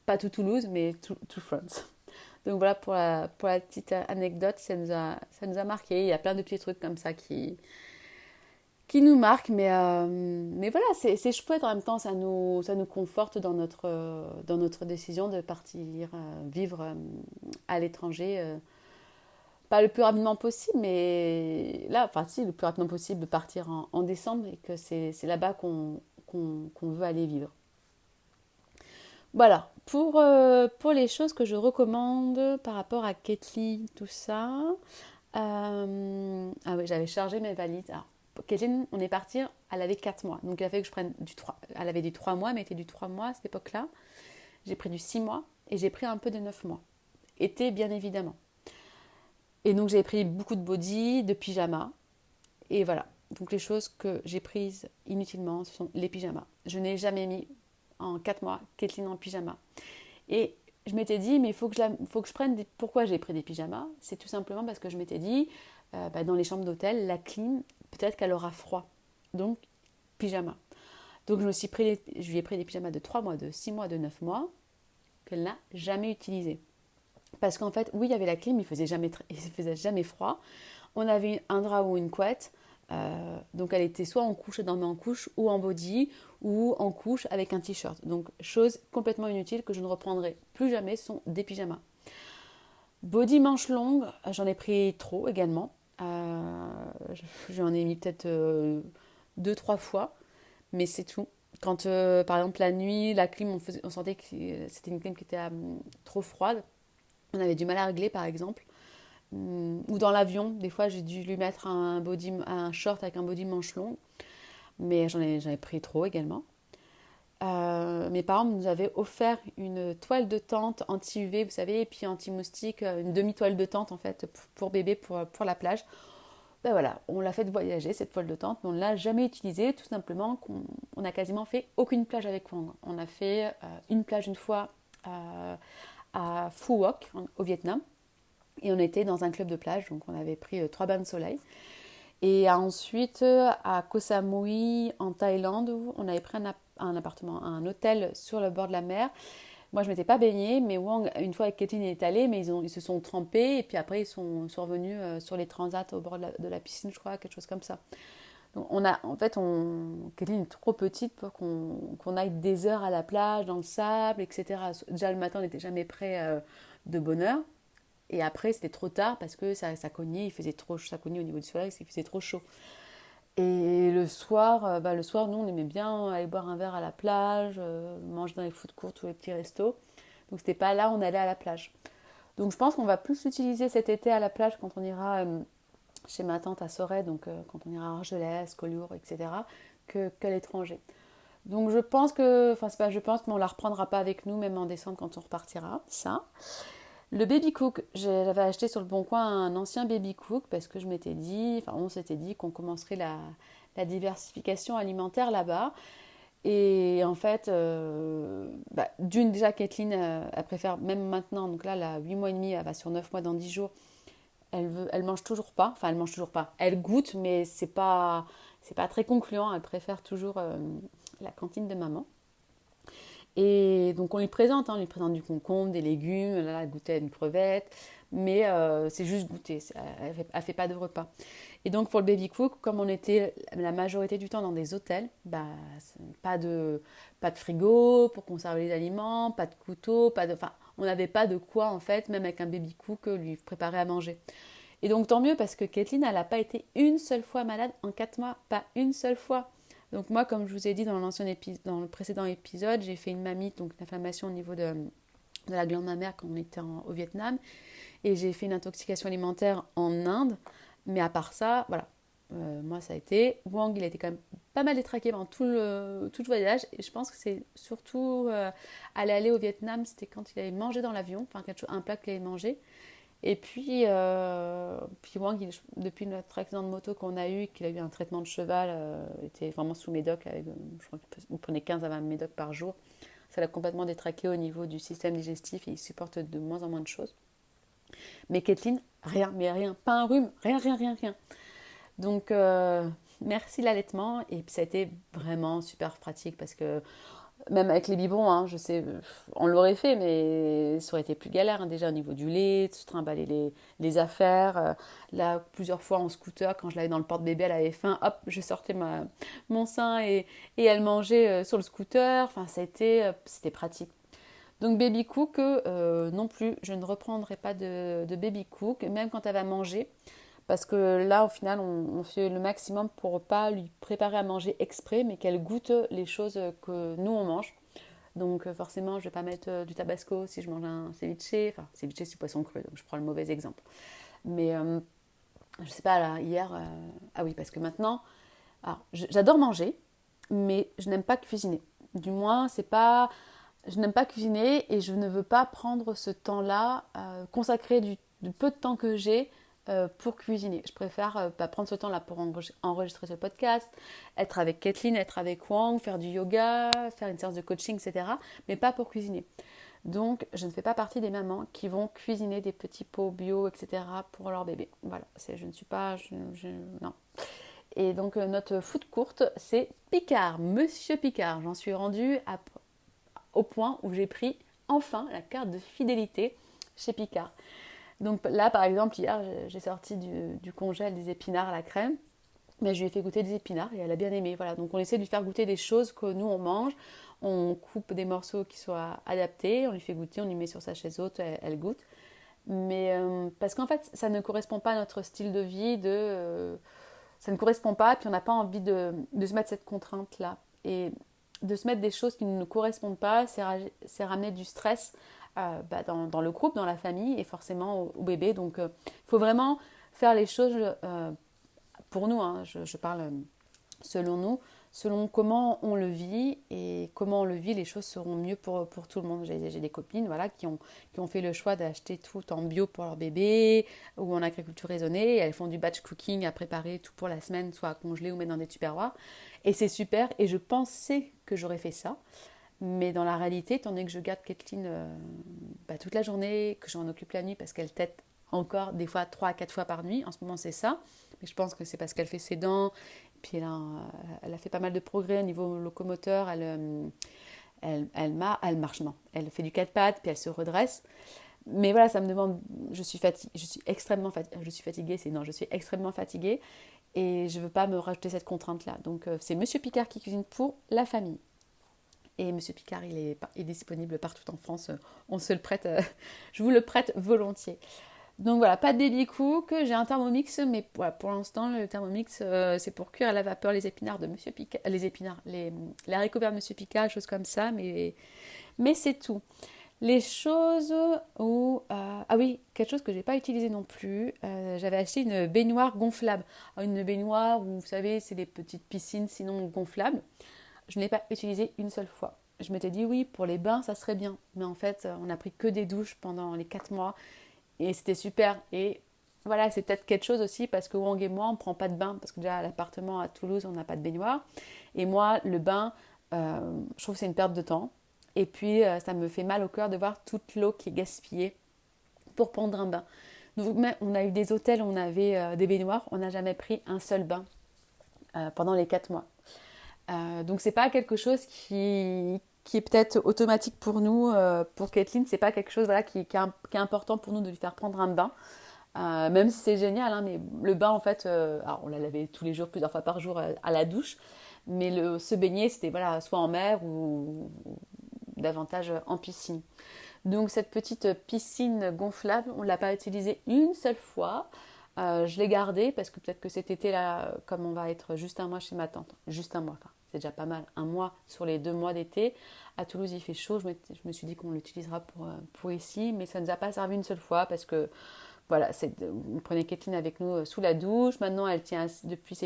pas to Toulouse, mais to France. Donc voilà pour la petite anecdote, ça nous a marqué. Il y a plein de petits trucs comme ça qui nous marquent, mais voilà, c'est chouette en même temps, ça nous conforte dans notre décision de partir vivre à l'étranger. Pas le plus rapidement possible, mais là, enfin si, le plus rapidement possible de partir en décembre et que c'est là-bas qu'on veut aller vivre. Voilà, pour les choses que je recommande par rapport à Kathleen, tout ça. Ah oui, j'avais chargé mes valises. Alors, Kathleen, on est parti, elle avait 4 mois. Donc il a fallu que je prenne du 3. Elle avait du 3 mois, mais était du 3 mois à cette époque-là. J'ai pris du 6 mois et j'ai pris un peu de 9 mois. Été, bien évidemment. Et donc j'ai pris beaucoup de body, de pyjama. Et voilà. Donc les choses que j'ai prises inutilement, ce sont les pyjamas. Je n'ai jamais mis en 4 mois Kathleen en pyjama. Et je m'étais dit, mais il faut que je prenne des... Pourquoi j'ai pris des pyjamas? C'est tout simplement parce que je m'étais dit, dans les chambres d'hôtel, la clim, peut-être qu'elle aura froid. Donc, pyjama. Donc je lui ai pris des pyjamas de 3 mois, de 6 mois, de 9 mois, qu'elle n'a jamais utilisés. Parce qu'en fait, oui, il y avait la clim, il faisait jamais froid. On avait un drap ou une couette. Donc elle était soit en couche, elle dormait en couche, ou en body, ou en couche avec un t-shirt. Donc chose complètement inutile que je ne reprendrai plus jamais sont des pyjamas. Body manche longue, j'en ai pris trop également. J'en ai mis peut-être 2-3 fois, mais c'est tout. Quand par exemple la nuit, la clim, on sentait que c'était une clim qui était trop froide. On avait du mal à régler par exemple. Ou dans l'avion, des fois j'ai dû lui mettre un short avec un body manche longue, mais j'en ai pris trop également. Mes parents nous avaient offert une toile de tente anti-UV, vous savez, et puis anti-moustique, une demi-toile de tente en fait pour bébé pour la plage. Ben voilà, on l'a fait voyager cette toile de tente, mais on ne l'a jamais utilisée, tout simplement qu'on n'a quasiment fait aucune plage avec Wang. On a fait une plage une fois à Phu Quoc, au Vietnam. Et on était dans un club de plage, donc on avait pris 3 bains de soleil. Et ensuite, à Koh Samui, en Thaïlande, où on avait pris un appartement, un hôtel sur le bord de la mer. Moi, je ne m'étais pas baignée, mais Wang, une fois avec Kathleen, il est allé, mais ils se sont trempés, et puis après, ils sont revenus sur les transats au bord de la piscine, je crois, quelque chose comme ça. Donc, Kathleen est trop petite pour qu'on aille des heures à la plage, dans le sable, etc. Déjà, le matin, on n'était jamais prêt de bonne heure. Et après, c'était trop tard parce que ça cognait, ça cognait au niveau du soleil, il faisait trop chaud. Et le soir, nous, on aimait bien aller boire un verre à la plage, manger dans les food courts ou les petits restos. Donc, c'était pas là, on allait à la plage. Donc, je pense qu'on va plus l'utiliser cet été à la plage quand on ira chez ma tante à Sorey, donc quand on ira à Argelès, Collioure, etc., qu'à l'étranger. Donc, je pense que, enfin, c'est pas je pense, mais on la reprendra pas avec nous, même en décembre quand on repartira, ça. Le baby cook, j'avais acheté sur le Bon Coin un ancien baby cook parce que on s'était dit qu'on commencerait la diversification alimentaire là-bas. Et en fait, d'une déjà, Kathleen, elle préfère même maintenant, donc là, elle a 8 mois et demi, elle va sur 9 mois dans 10 jours, elle mange toujours pas, enfin elle mange toujours pas, elle goûte, mais c'est pas très concluant, elle préfère toujours la cantine de maman. Et donc on lui présente du concombre, des légumes, là elle goûtait une crevette, mais c'est juste goûter, elle fait pas de repas. Et donc pour le baby cook, comme on était la majorité du temps dans des hôtels, pas de frigo pour conserver les aliments, pas de couteau, enfin on n'avait pas de quoi en fait, même avec un baby cook, lui préparer à manger. Et donc tant mieux parce que Kathleen, elle n'a pas été une seule fois malade en 4 mois, pas une seule fois. Donc moi, comme je vous ai dit dans dans le précédent épisode, j'ai fait une mamite, donc une inflammation au niveau de la glande mammaire quand on était au Vietnam. Et j'ai fait une intoxication alimentaire en Inde. Mais à part ça, voilà. Moi, ça a été... Wang, il a été quand même pas mal détraqué pendant tout le voyage. Et je pense que c'est surtout aller au Vietnam, c'était quand il avait mangé dans l'avion, enfin un plat qu'il avait mangé. Et puis Wang, depuis notre accident de moto qu'on a eu, qu'il a eu un traitement de cheval, était vraiment sous médoc, je crois qu'il prenait 15 à 20 médocs par jour. Ça l'a complètement détraqué au niveau du système digestif et il supporte de moins en moins de choses. Mais Kathleen, rien, mais rien, pas un rhume, rien. Donc merci l'allaitement. Et puis ça a été vraiment super pratique parce que même avec les biberons, hein, je sais, on l'aurait fait, mais ça aurait été plus galère, hein, déjà au niveau du lait, de se trimballer les affaires. Là, plusieurs fois en scooter, quand je l'avais dans le porte-bébé, elle avait faim, hop, je sortais mon sein et elle mangeait sur le scooter. Enfin, c'était pratique. Donc Baby Cook, non plus, je ne reprendrai pas de Baby Cook, même quand elle va manger. Parce que là, au final, on fait le maximum pour pas lui préparer à manger exprès, mais qu'elle goûte les choses que nous, on mange. Donc forcément, je ne vais pas mettre du tabasco si je mange un ceviche. Enfin, ceviche, c'est poisson cru, donc je prends le mauvais exemple. Mais je sais pas, là, hier... ah oui, parce que maintenant... Alors, j'adore manger, mais je n'aime pas cuisiner. Du moins, c'est pas... Je n'aime pas cuisiner et je ne veux pas prendre ce temps-là, consacrer du peu de temps que j'ai pour cuisiner. Je préfère prendre ce temps-là pour enregistrer ce podcast, être avec Kathleen, être avec Wang, faire du yoga, faire une séance de coaching, etc. Mais pas pour cuisiner. Donc, je ne fais pas partie des mamans qui vont cuisiner des petits pots bio, etc. pour leur bébé. Voilà, je ne suis pas... non. Et donc, notre foot courte, c'est Picard, Monsieur Picard. J'en suis rendue au point où j'ai pris enfin la carte de fidélité chez Picard. Donc là, par exemple, hier, j'ai sorti du congèle des épinards à la crème, mais je lui ai fait goûter des épinards et elle a bien aimé. Voilà. Donc on essaie de lui faire goûter des choses que nous on mange. On coupe des morceaux qui soient adaptés, on lui fait goûter, on lui met sur sa chaise haute, elle goûte. Mais parce qu'en fait, ça ne correspond pas à notre style de vie, ça ne correspond pas, puis on n'a pas envie de se mettre cette contrainte-là. Et de se mettre des choses qui ne nous correspondent pas, c'est ramener du stress dans le couple, dans la famille et forcément au bébé. Donc il faut vraiment faire les choses pour nous, hein, je parle selon nous, selon comment on le vit et comment on le vit, les choses seront mieux pour tout le monde. J'ai des copines voilà, qui ont fait le choix d'acheter tout en bio pour leur bébé ou en agriculture raisonnée. Elles font du batch cooking à préparer tout pour la semaine, soit à congeler ou mettre dans des tupperwares. Et c'est super. Et je pensais que j'aurais fait ça. Mais dans la réalité, étant donné que je garde Kathleen toute la journée, que je m'en occupe la nuit parce qu'elle tète encore des fois 3 à 4 fois par nuit, en ce moment c'est ça, mais je pense que c'est parce qu'elle fait ses dents, puis elle a fait pas mal de progrès au niveau locomoteur, elle marche, non, elle fait du 4 pattes, puis elle se redresse. Mais voilà, ça me demande, je suis extrêmement fatiguée, non, je suis extrêmement fatiguée et je ne veux pas me rajouter cette contrainte-là. Donc c'est Monsieur Picard qui cuisine pour la famille. Et Monsieur Picard, il est disponible partout en France. On se le prête, je vous le prête volontiers. Donc voilà, pas de baby cook, j'ai un Thermomix, mais voilà, pour l'instant, le Thermomix, c'est pour cuire à la vapeur les épinards de Monsieur Picard, les haricots verts de Monsieur Picard, des choses comme ça, mais c'est tout. Les choses où... ah oui, quelque chose que je n'ai pas utilisé non plus, j'avais acheté une baignoire gonflable. Alors, une baignoire où, vous savez, c'est des petites piscines, sinon gonflables. Je ne l'ai pas utilisé une seule fois. Je m'étais dit oui, pour les bains, ça serait bien. Mais en fait, on n'a pris que des douches pendant les 4 mois. Et c'était super. Et voilà, c'est peut-être quelque chose aussi parce que Wang et moi, on ne prend pas de bain. Parce que déjà, à l'appartement à Toulouse, on n'a pas de baignoire. Et moi, le bain, je trouve que c'est une perte de temps. Et puis, ça me fait mal au cœur de voir toute l'eau qui est gaspillée pour prendre un bain. Donc, on a eu des hôtels où on avait des baignoires. On n'a jamais pris un seul bain pendant les 4 mois. Donc c'est pas quelque chose qui est peut-être automatique pour nous, pour Kathleen, c'est pas quelque chose voilà, qui est important pour nous de lui faire prendre un bain, même si c'est génial, hein, mais le bain en fait, alors on l'a lavé tous les jours, plusieurs fois par jour à la douche, mais se baigner c'était voilà, soit en mer ou davantage en piscine. Donc cette petite piscine gonflable, on ne l'a pas utilisée une seule fois. Je l'ai gardée parce que peut-être que cet été là, comme on va être juste un mois chez ma tante, juste un mois, enfin c'est déjà pas mal, un mois sur les 2 mois d'été. À Toulouse il fait chaud, je me suis dit qu'on l'utilisera pour ici, mais ça ne nous a pas servi une seule fois parce que voilà, on prenait Kathleen avec nous sous la douche. Maintenant elle tient depuis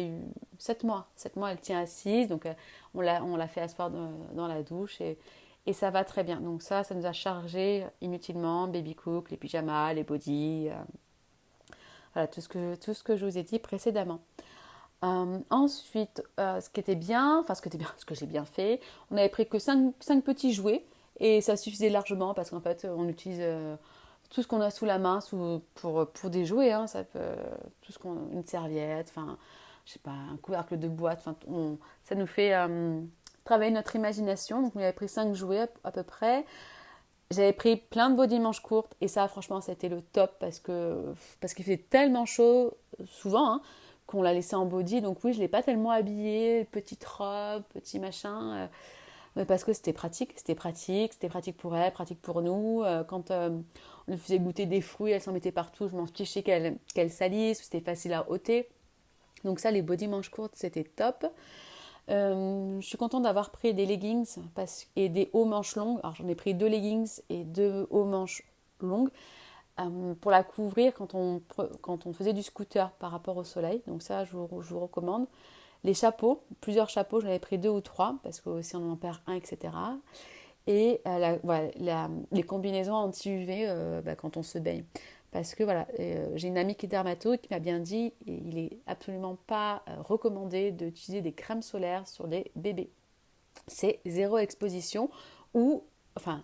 7 mois, 7 mois elle tient assise, donc on l'a fait asseoir dans la douche et ça va très bien. Donc ça nous a chargé inutilement, baby cook, les pyjamas, les bodys, voilà tout ce que je vous ai dit précédemment. Ensuite, ce que j'ai bien fait, on avait pris que 5 petits jouets et ça suffisait largement parce qu'en fait on utilise tout ce qu'on a sous la main pour des jouets, hein, ça peut, une serviette, enfin je sais pas, un couvercle de boîte. Enfin, ça nous fait travailler notre imagination. Donc, on avait pris 5 jouets à peu près. J'avais pris plein de body manches courtes et ça, franchement, c'était le top parce qu'il fait tellement chaud, souvent, hein, qu'on l'a laissé en body. Donc oui, je ne l'ai pas tellement habillé, petite robe, petit machin, mais parce que c'était pratique pour elle, pratique pour nous. Quand on lui faisait goûter des fruits, elle s'en mettait partout, je m'en fichais qu'elle salisse, c'était facile à ôter. Donc ça, les body manches courtes, c'était top. Je suis contente d'avoir pris des leggings et des hauts manches longues. Alors j'en ai pris 2 leggings et 2 hauts manches longues pour la couvrir quand on faisait du scooter par rapport au soleil. Donc ça, je vous recommande. Les chapeaux, plusieurs chapeaux, j'en avais pris 2 ou 3 parce que si on en perd un, etc. Et les combinaisons anti-UV quand on se baigne. Parce que voilà, j'ai une amie qui est dermato qui m'a bien dit il n'est absolument pas recommandé d'utiliser des crèmes solaires sur les bébés. C'est zéro exposition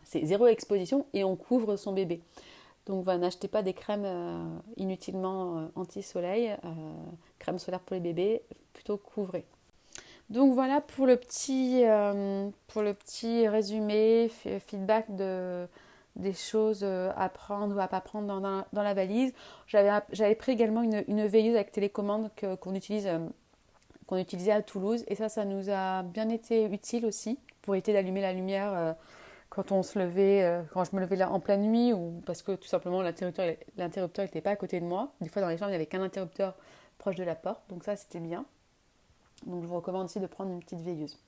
c'est zéro exposition et on couvre son bébé. Donc voilà, n'achetez pas des crèmes inutilement anti-soleil, crème solaire pour les bébés, plutôt couvrez. Donc voilà pour le petit résumé, feedback des choses à prendre ou à pas prendre dans la valise. J'avais pris également une veilleuse avec télécommande qu'on utilisait à Toulouse et ça nous a bien été utile aussi pour éviter d'allumer la lumière quand on se levait, quand je me levais là en pleine nuit ou parce que tout simplement l'interrupteur n'était pas à côté de moi. Des fois dans les chambres il n'y avait qu'un interrupteur proche de la porte, donc ça c'était bien. Donc je vous recommande aussi de prendre une petite veilleuse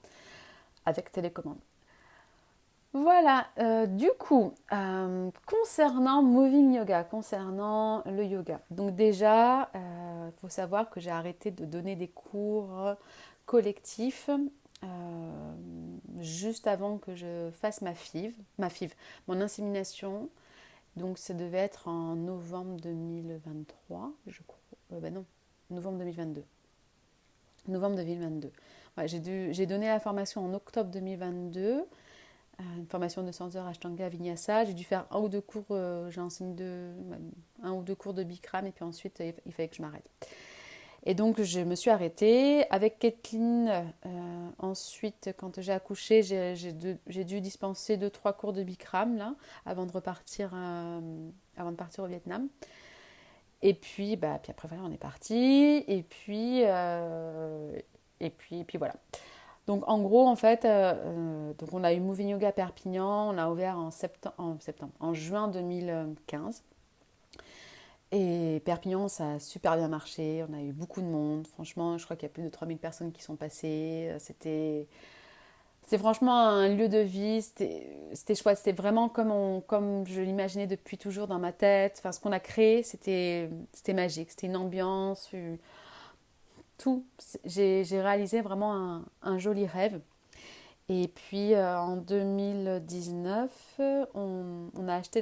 avec télécommande. Voilà, du coup, concernant Moving Yoga, concernant le yoga. Donc déjà, il faut savoir que j'ai arrêté de donner des cours collectifs juste avant que je fasse mon insémination. Donc ça devait être en novembre 2023, je crois. Non, novembre 2022. Novembre 2022. Ouais, j'ai donné la formation en octobre 2022, une formation de 100 heures Ashtanga Vinyasa. J'ai dû faire un ou deux cours, j'ai enseigné un ou deux cours de Bikram et puis ensuite il fallait que je m'arrête. Et donc je me suis arrêtée. Avec Kathleen, ensuite quand j'ai accouché, j'ai dû dispenser 2-3 cours de Bikram là, avant de partir au Vietnam. Et puis après voilà, on est parti. Et puis voilà. Donc en gros, en fait, donc on a eu Moving Yoga Perpignan, on a ouvert en juin 2015. Et Perpignan, ça a super bien marché, on a eu beaucoup de monde. Franchement, je crois qu'il y a plus de 3000 personnes qui sont passées. C'était franchement un lieu de vie, c'était chouette, c'était vraiment comme je l'imaginais depuis toujours dans ma tête. Enfin, ce qu'on a créé, c'était magique, c'était une ambiance, tout. J'ai réalisé vraiment un joli rêve. Et puis en 2019, on a acheté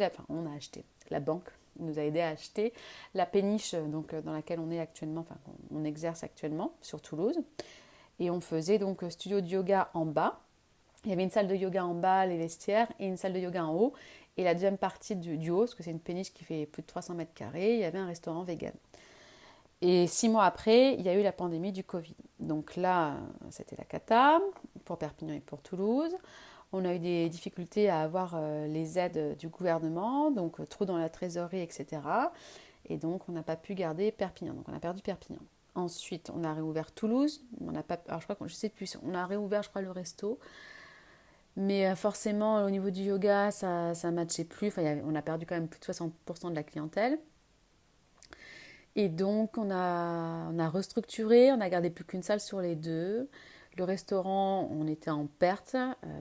la banque nous a aidé à acheter la péniche donc, dans laquelle on est actuellement, enfin on exerce actuellement sur Toulouse. Et on faisait donc studio de yoga en bas. Il y avait une salle de yoga en bas, les vestiaires, et une salle de yoga en haut. Et la deuxième partie du haut, parce que c'est une péniche qui fait plus de 300 mètres carrés, il y avait un restaurant vegan. Et 6 mois après, il y a eu la pandémie du Covid. Donc là, c'était la cata pour Perpignan et pour Toulouse. On a eu des difficultés à avoir les aides du gouvernement, donc trou dans la trésorerie, etc. Et donc, on n'a pas pu garder Perpignan. Donc, on a perdu Perpignan. Ensuite, on a réouvert Toulouse. On n'a pas, alors, je sais plus, on a réouvert, je crois, le resto. Mais forcément, au niveau du yoga, ça ne matchait plus. Enfin, on a perdu quand même plus de 60% de la clientèle. Et donc, on a restructuré, on a gardé plus qu'une salle sur les deux. Le restaurant, on était en perte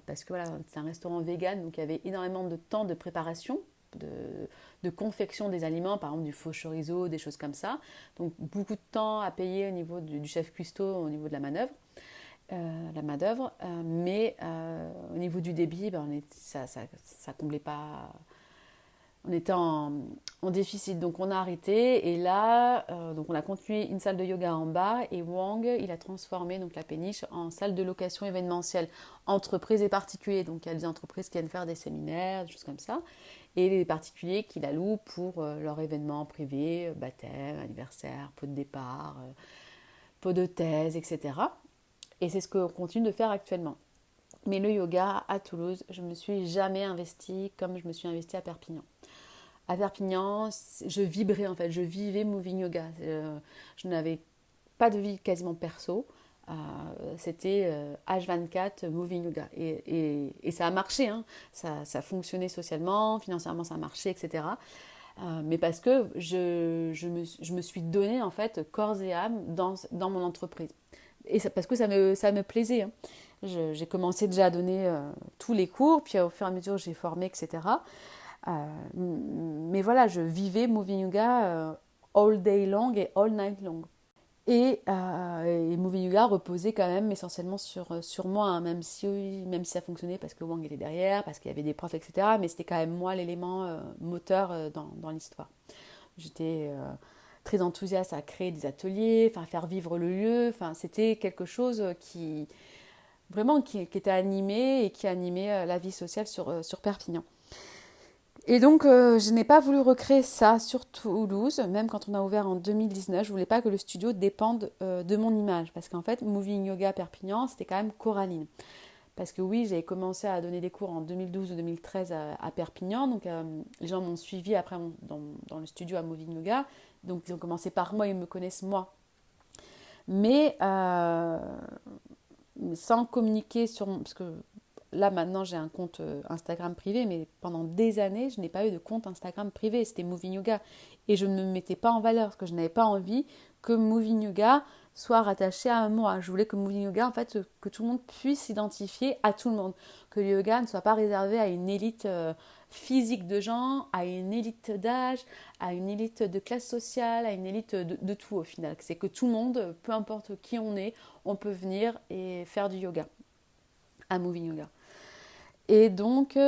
parce que voilà, c'est un restaurant vegan, donc il y avait énormément de temps de préparation, de confection des aliments, par exemple du faux chorizo, des choses comme ça. Donc beaucoup de temps à payer au niveau du chef cuistot, au niveau de la manœuvre. Mais au niveau du débit, ça comblait pas. On était en déficit, donc on a arrêté. Et là, donc on a continué une salle de yoga en bas. Et Wang, il a transformé donc la péniche en salle de location événementielle, entreprises et particuliers. Donc il y a des entreprises qui viennent faire des séminaires, des choses comme ça, et les particuliers qui la louent pour leurs événements privés, baptême, anniversaire, pot de départ, dépôt de thèse, etc. Et c'est ce qu'on continue de faire actuellement. Mais le yoga à Toulouse, je ne me suis jamais investie comme je me suis investie à Perpignan. À Perpignan, je vibrais en fait, je vivais Moving Yoga. Je n'avais pas de vie quasiment perso. C'était H24 Moving Yoga. Et ça a marché, hein. Ça fonctionnait socialement, financièrement ça a marché, etc. Mais parce que je me suis donné en fait corps et âme dans mon entreprise. Et parce que ça me plaisait, hein. J'ai commencé déjà à donner tous les cours, puis au fur et à mesure j'ai formé, etc. Mais voilà, je vivais Moving Yoga all day long et all night long. Et Moving Yoga reposait quand même essentiellement sur moi, hein, même si ça fonctionnait parce que Wang était derrière, parce qu'il y avait des profs, etc. Mais c'était quand même moi l'élément moteur dans l'histoire. J'étais très enthousiaste à créer des ateliers, à faire vivre le lieu. C'était quelque chose qui était animé et qui animait la vie sociale sur Perpignan. Et donc, je n'ai pas voulu recréer ça sur Toulouse, même quand on a ouvert en 2019. Je ne voulais pas que le studio dépende de mon image. Parce qu'en fait, Moving Yoga Perpignan, c'était quand même Coraline. Parce que oui, j'ai commencé à donner des cours en 2012 ou 2013 à Perpignan. Donc, les gens m'ont suivi après dans le studio à Moving Yoga. Donc, ils ont commencé par moi, ils me connaissent moi. Mais sans communiquer parce que là maintenant j'ai un compte Instagram privé, mais pendant des années je n'ai pas eu de compte Instagram privé, c'était Moving Yoga. Et je ne me mettais pas en valeur parce que je n'avais pas envie que Moving Yoga soit rattaché à moi. Je voulais que Moving Yoga, en fait, que tout le monde puisse s'identifier à tout le monde. Que le yoga ne soit pas réservé à une élite physique de gens, à une élite d'âge, à une élite de classe sociale, à une élite de tout au final. C'est que tout le monde, peu importe qui on peut venir et faire du yoga à Moving Yoga. Et donc,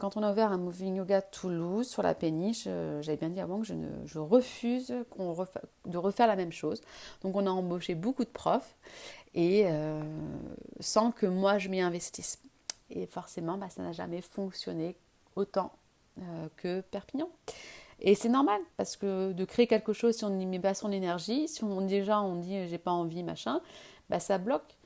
quand on a ouvert un Moving Yoga Toulouse sur la péniche, j'avais bien dit avant que je refuse de refaire la même chose. Donc, on a embauché beaucoup de profs et sans que moi je m'y investisse. Et forcément, ça n'a jamais fonctionné autant que Perpignan. Et c'est normal parce que de créer quelque chose, si on n'y met pas son énergie, si on dit j'ai pas envie, machin, ça bloque.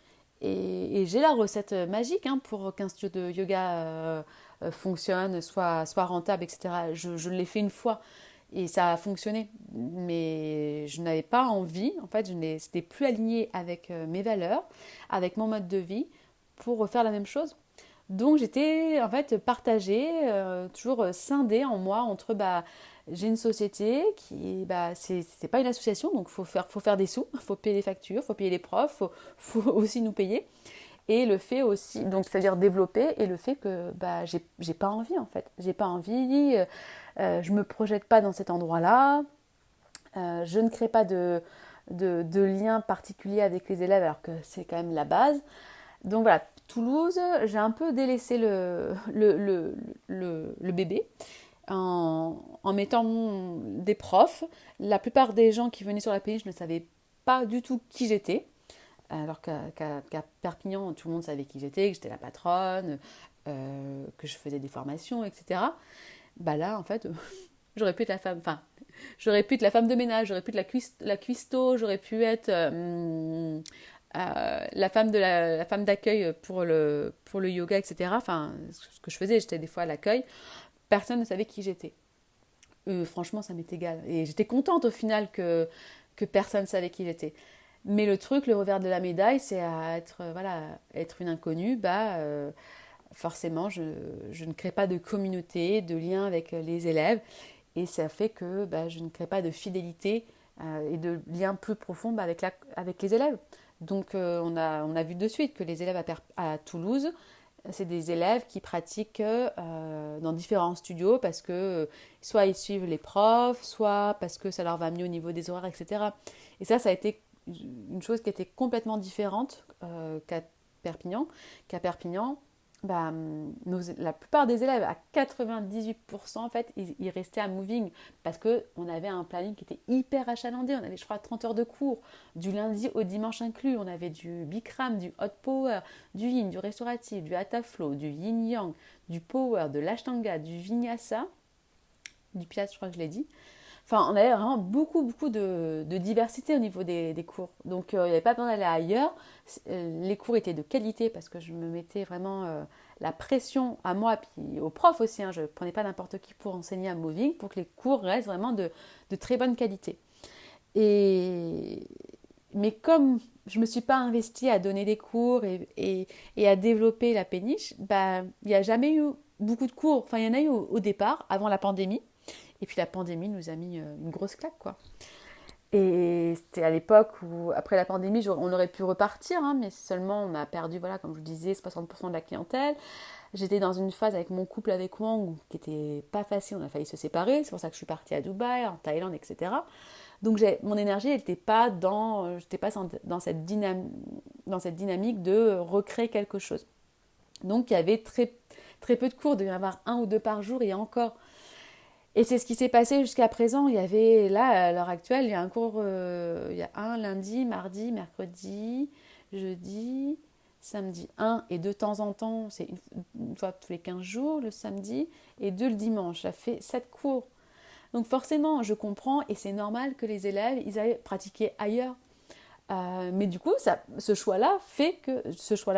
Et j'ai la recette magique pour qu'un studio de yoga fonctionne, soit rentable, etc. Je l'ai fait une fois et ça a fonctionné. Mais je n'avais pas envie, en fait, c'était plus aligné avec mes valeurs, avec mon mode de vie pour refaire la même chose. Donc j'étais en fait partagée, toujours scindée en moi entre j'ai une société qui c'est pas une association, donc faut faire des sous, faut payer les factures, faut payer les profs, faut aussi nous payer. Et le fait aussi, donc c'est-à-dire développer, et le fait que j'ai pas envie en fait, j'ai pas envie, je me projette pas dans cet endroit-là, je ne crée pas de lien particulier avec les élèves alors que c'est quand même la base. Donc voilà, Toulouse, j'ai un peu délaissé le bébé en mettant des profs. La plupart des gens qui venaient sur la péniche ne savaient pas du tout qui j'étais. Alors qu'à Perpignan, tout le monde savait qui j'étais, que j'étais la patronne, que je faisais des formations, etc. Là, en fait, j'aurais pu être la femme, j'aurais pu être la femme de ménage, j'aurais pu être la cuistot, j'aurais pu être la femme d'accueil pour le yoga, etc. Ce que je faisais, j'étais des fois à l'accueil. Personne ne savait qui j'étais. Franchement, ça m'est égal. Et j'étais contente au final que personne ne savait qui j'étais. Mais le revers de la médaille, c'est être une inconnue. Forcément, je ne crée pas de communauté, de lien avec les élèves. Et ça fait que je ne crée pas de fidélité et de lien plus profond avec les élèves. Donc on a vu de suite que les élèves à Toulouse, c'est des élèves qui pratiquent dans différents studios parce que soit ils suivent les profs, soit parce que ça leur va mieux au niveau des horaires, etc. Et ça a été une chose qui était complètement différente qu'à Perpignan. La plupart des élèves, à 98%, en fait, ils restaient à Moving parce qu'on avait un planning qui était hyper achalandé. On avait, je crois, 30 heures de cours, du lundi au dimanche inclus. On avait du Bikram, du Hot Power, du Yin, du restauratif, du Hatha Flow, du Yin Yang, du Power, de l'Ashtanga, du Vinyasa, du Pilates, je crois que je l'ai dit. Enfin, on avait vraiment beaucoup de diversité au niveau des cours. Donc, il n'y avait pas besoin d'aller ailleurs. Les cours étaient de qualité parce que je me mettais vraiment la pression à moi, puis aux profs aussi. Hein. Je ne prenais pas n'importe qui pour enseigner à Moving, pour que les cours restent vraiment de très bonne qualité. Et... Mais comme je ne me suis pas investie à donner des cours et à développer la péniche, bah, il n'y a jamais eu beaucoup de cours. Enfin, il y en a eu au départ, avant la pandémie. Et puis la pandémie nous a mis une grosse claque, quoi. Et c'était à l'époque où, après la pandémie, on aurait pu repartir, hein, mais seulement on a perdu, voilà, comme je vous disais, 60% de la clientèle. J'étais dans une phase avec mon couple avec Wang qui était pas facile, on a failli se séparer, c'est pour ça que je suis partie à Dubaï, en Thaïlande, etc. Donc mon énergie, elle n'était pas j'étais pas dans cette dynamique de recréer quelque chose. Donc il y avait très peu de cours, il devait y en avoir un ou deux par jour et encore. Et c'est ce qui s'est passé jusqu'à présent. Il y avait, là, à l'heure actuelle, il y a un cours, il y a un lundi, mardi, mercredi, jeudi, samedi. Un, et de temps en temps, c'est une fois tous les 15 jours, le samedi, et deux le dimanche. Ça fait 7 cours. Donc forcément, je comprends, et c'est normal que les élèves, ils aillent pratiquer ailleurs. Mais du coup, ce choix-là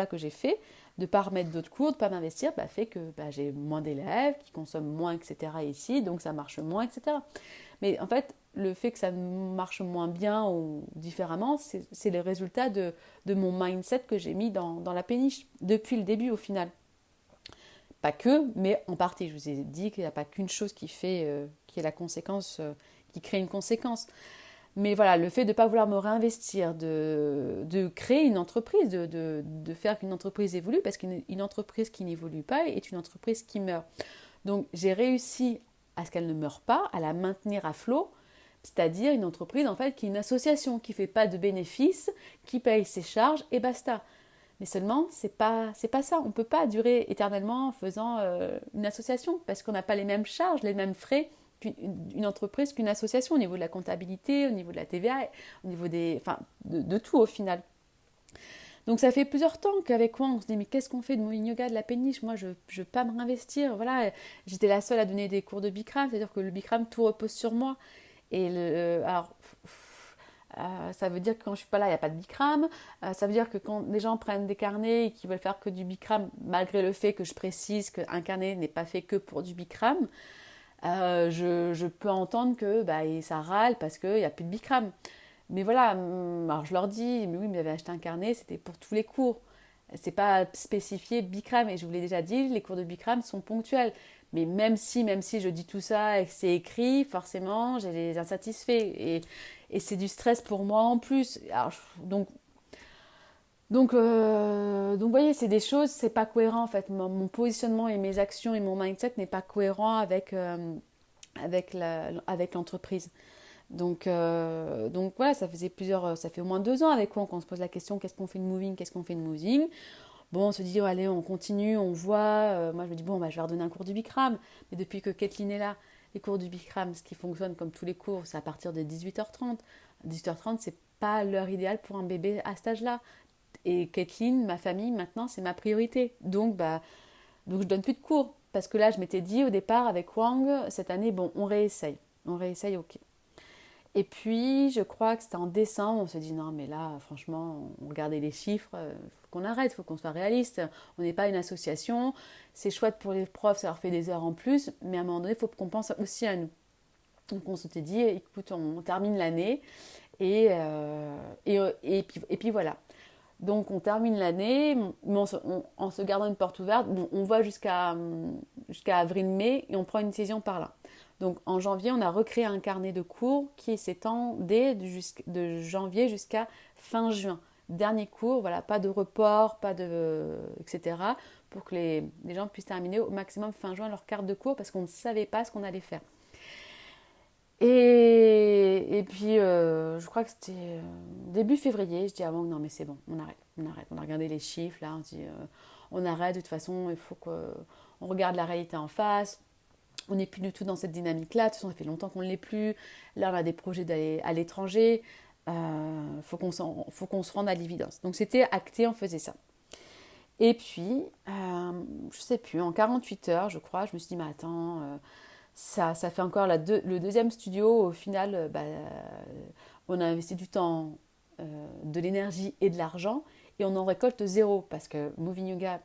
que j'ai fait, de ne pas remettre d'autres cours, de ne pas m'investir, bah, fait que bah, j'ai moins d'élèves qui consomment moins, etc. ici, donc ça marche moins, etc. Mais en fait, le fait que ça marche moins bien ou différemment, c'est le résultat de mon mindset que j'ai mis dans la péniche, depuis le début au final. Pas que, mais en partie. Je vous ai dit qu'il n'y a pas qu'une chose qui est la conséquence, qui crée une conséquence. Mais voilà, le fait de ne pas vouloir me réinvestir, de créer une entreprise, de faire qu'une entreprise évolue, parce qu'une entreprise qui n'évolue pas est une entreprise qui meurt. Donc j'ai réussi à ce qu'elle ne meure pas, à la maintenir à flot, c'est-à-dire une entreprise en fait qui est une association, qui ne fait pas de bénéfices, qui paye ses charges et basta. Mais seulement, c'est pas ça. On ne peut pas durer éternellement en faisant une association, parce qu'on n'a pas les mêmes charges, les mêmes frais qu'une entreprise, qu'une association, au niveau de la comptabilité, au niveau de la TVA, au niveau enfin, de tout au final. Donc ça fait plusieurs temps qu'avec moi on se dit mais qu'est-ce qu'on fait de Moving Yoga, de la péniche? Moi je ne veux pas me réinvestir. Voilà, j'étais la seule à donner des cours de Bikram, c'est-à-dire que le Bikram tout repose sur moi. Et alors ça veut dire que quand je suis pas là, il n'y a pas de Bikram. Ça veut dire que quand les gens prennent des carnets et qu'ils veulent faire que du Bikram, malgré le fait que je précise qu'un carnet n'est pas fait que pour du Bikram, je peux entendre que bah, ça râle parce qu'il n'y a plus de Bikram. Mais voilà, alors je leur dis, mais oui, mais j'avais acheté un carnet, c'était pour tous les cours. C'est pas spécifié Bikram, et je vous l'ai déjà dit, les cours de Bikram sont ponctuels. Mais même si je dis tout ça et que c'est écrit, forcément, j'ai des insatisfaits. Et c'est du stress pour moi en plus. Alors, vous voyez, c'est des choses, c'est pas cohérent en fait. Mon positionnement et mes actions et mon mindset n'est pas cohérent avec l'entreprise. Donc voilà, ça fait au moins 2 ans avec quoi qu'on se pose la question qu'est-ce qu'on fait de moving, qu'est-ce qu'on fait de moving. Bon, on se dit, oh, allez, on continue, on voit. Moi, je me dis, bon, bah, je vais redonner un cours du Bikram. Mais depuis que Kathleen est là, les cours du Bikram, ce qui fonctionne comme tous les cours, c'est à partir de 18h30. 18h30, c'est pas l'heure idéale pour un bébé à cet âge-là. Et Kathleen, ma famille, maintenant, c'est ma priorité. Donc je donne plus de cours. Parce que là, je m'étais dit au départ avec Wang, cette année, bon, on réessaye. On réessaye, ok. Et puis, je crois que c'était en décembre, on se dit non, mais là, franchement, on regardait les chiffres, faut qu'on arrête, faut qu'on soit réaliste. On n'est pas une association, c'est chouette pour les profs, ça leur fait des heures en plus, mais à un moment donné, il faut qu'on pense aussi à nous. Donc, on s'était dit, écoute, on termine l'année et puis voilà. Donc, on termine l'année, mais en se gardant une porte ouverte, bon, on va jusqu'à avril-mai et on prend une décision par là. Donc en janvier, on a recréé un carnet de cours qui s'étendait de janvier jusqu'à fin juin. Dernier cours, voilà, pas de report, etc. Pour que les gens puissent terminer au maximum fin juin leur carte de cours parce qu'on ne savait pas ce qu'on allait faire. Et puis, je crois que c'était début février, je dis avant, non mais c'est bon, on arrête. On a regardé les chiffres, là, on dit, on arrête, de toute façon, il faut qu'on regarde la réalité en face. On n'est plus du tout dans cette dynamique-là. De toute façon, ça fait longtemps qu'on ne l'est plus. Là, on a des projets d'aller à l'étranger. Faut qu'on se rende à l'évidence. Donc, c'était acté, on faisait ça. Et puis, je ne sais plus, en 48 heures, je crois, je me suis dit, mais attends, Ça fait encore le deuxième studio. Au final, on a investi du temps, de l'énergie et de l'argent, et on en récolte zéro parce que Moving Yoga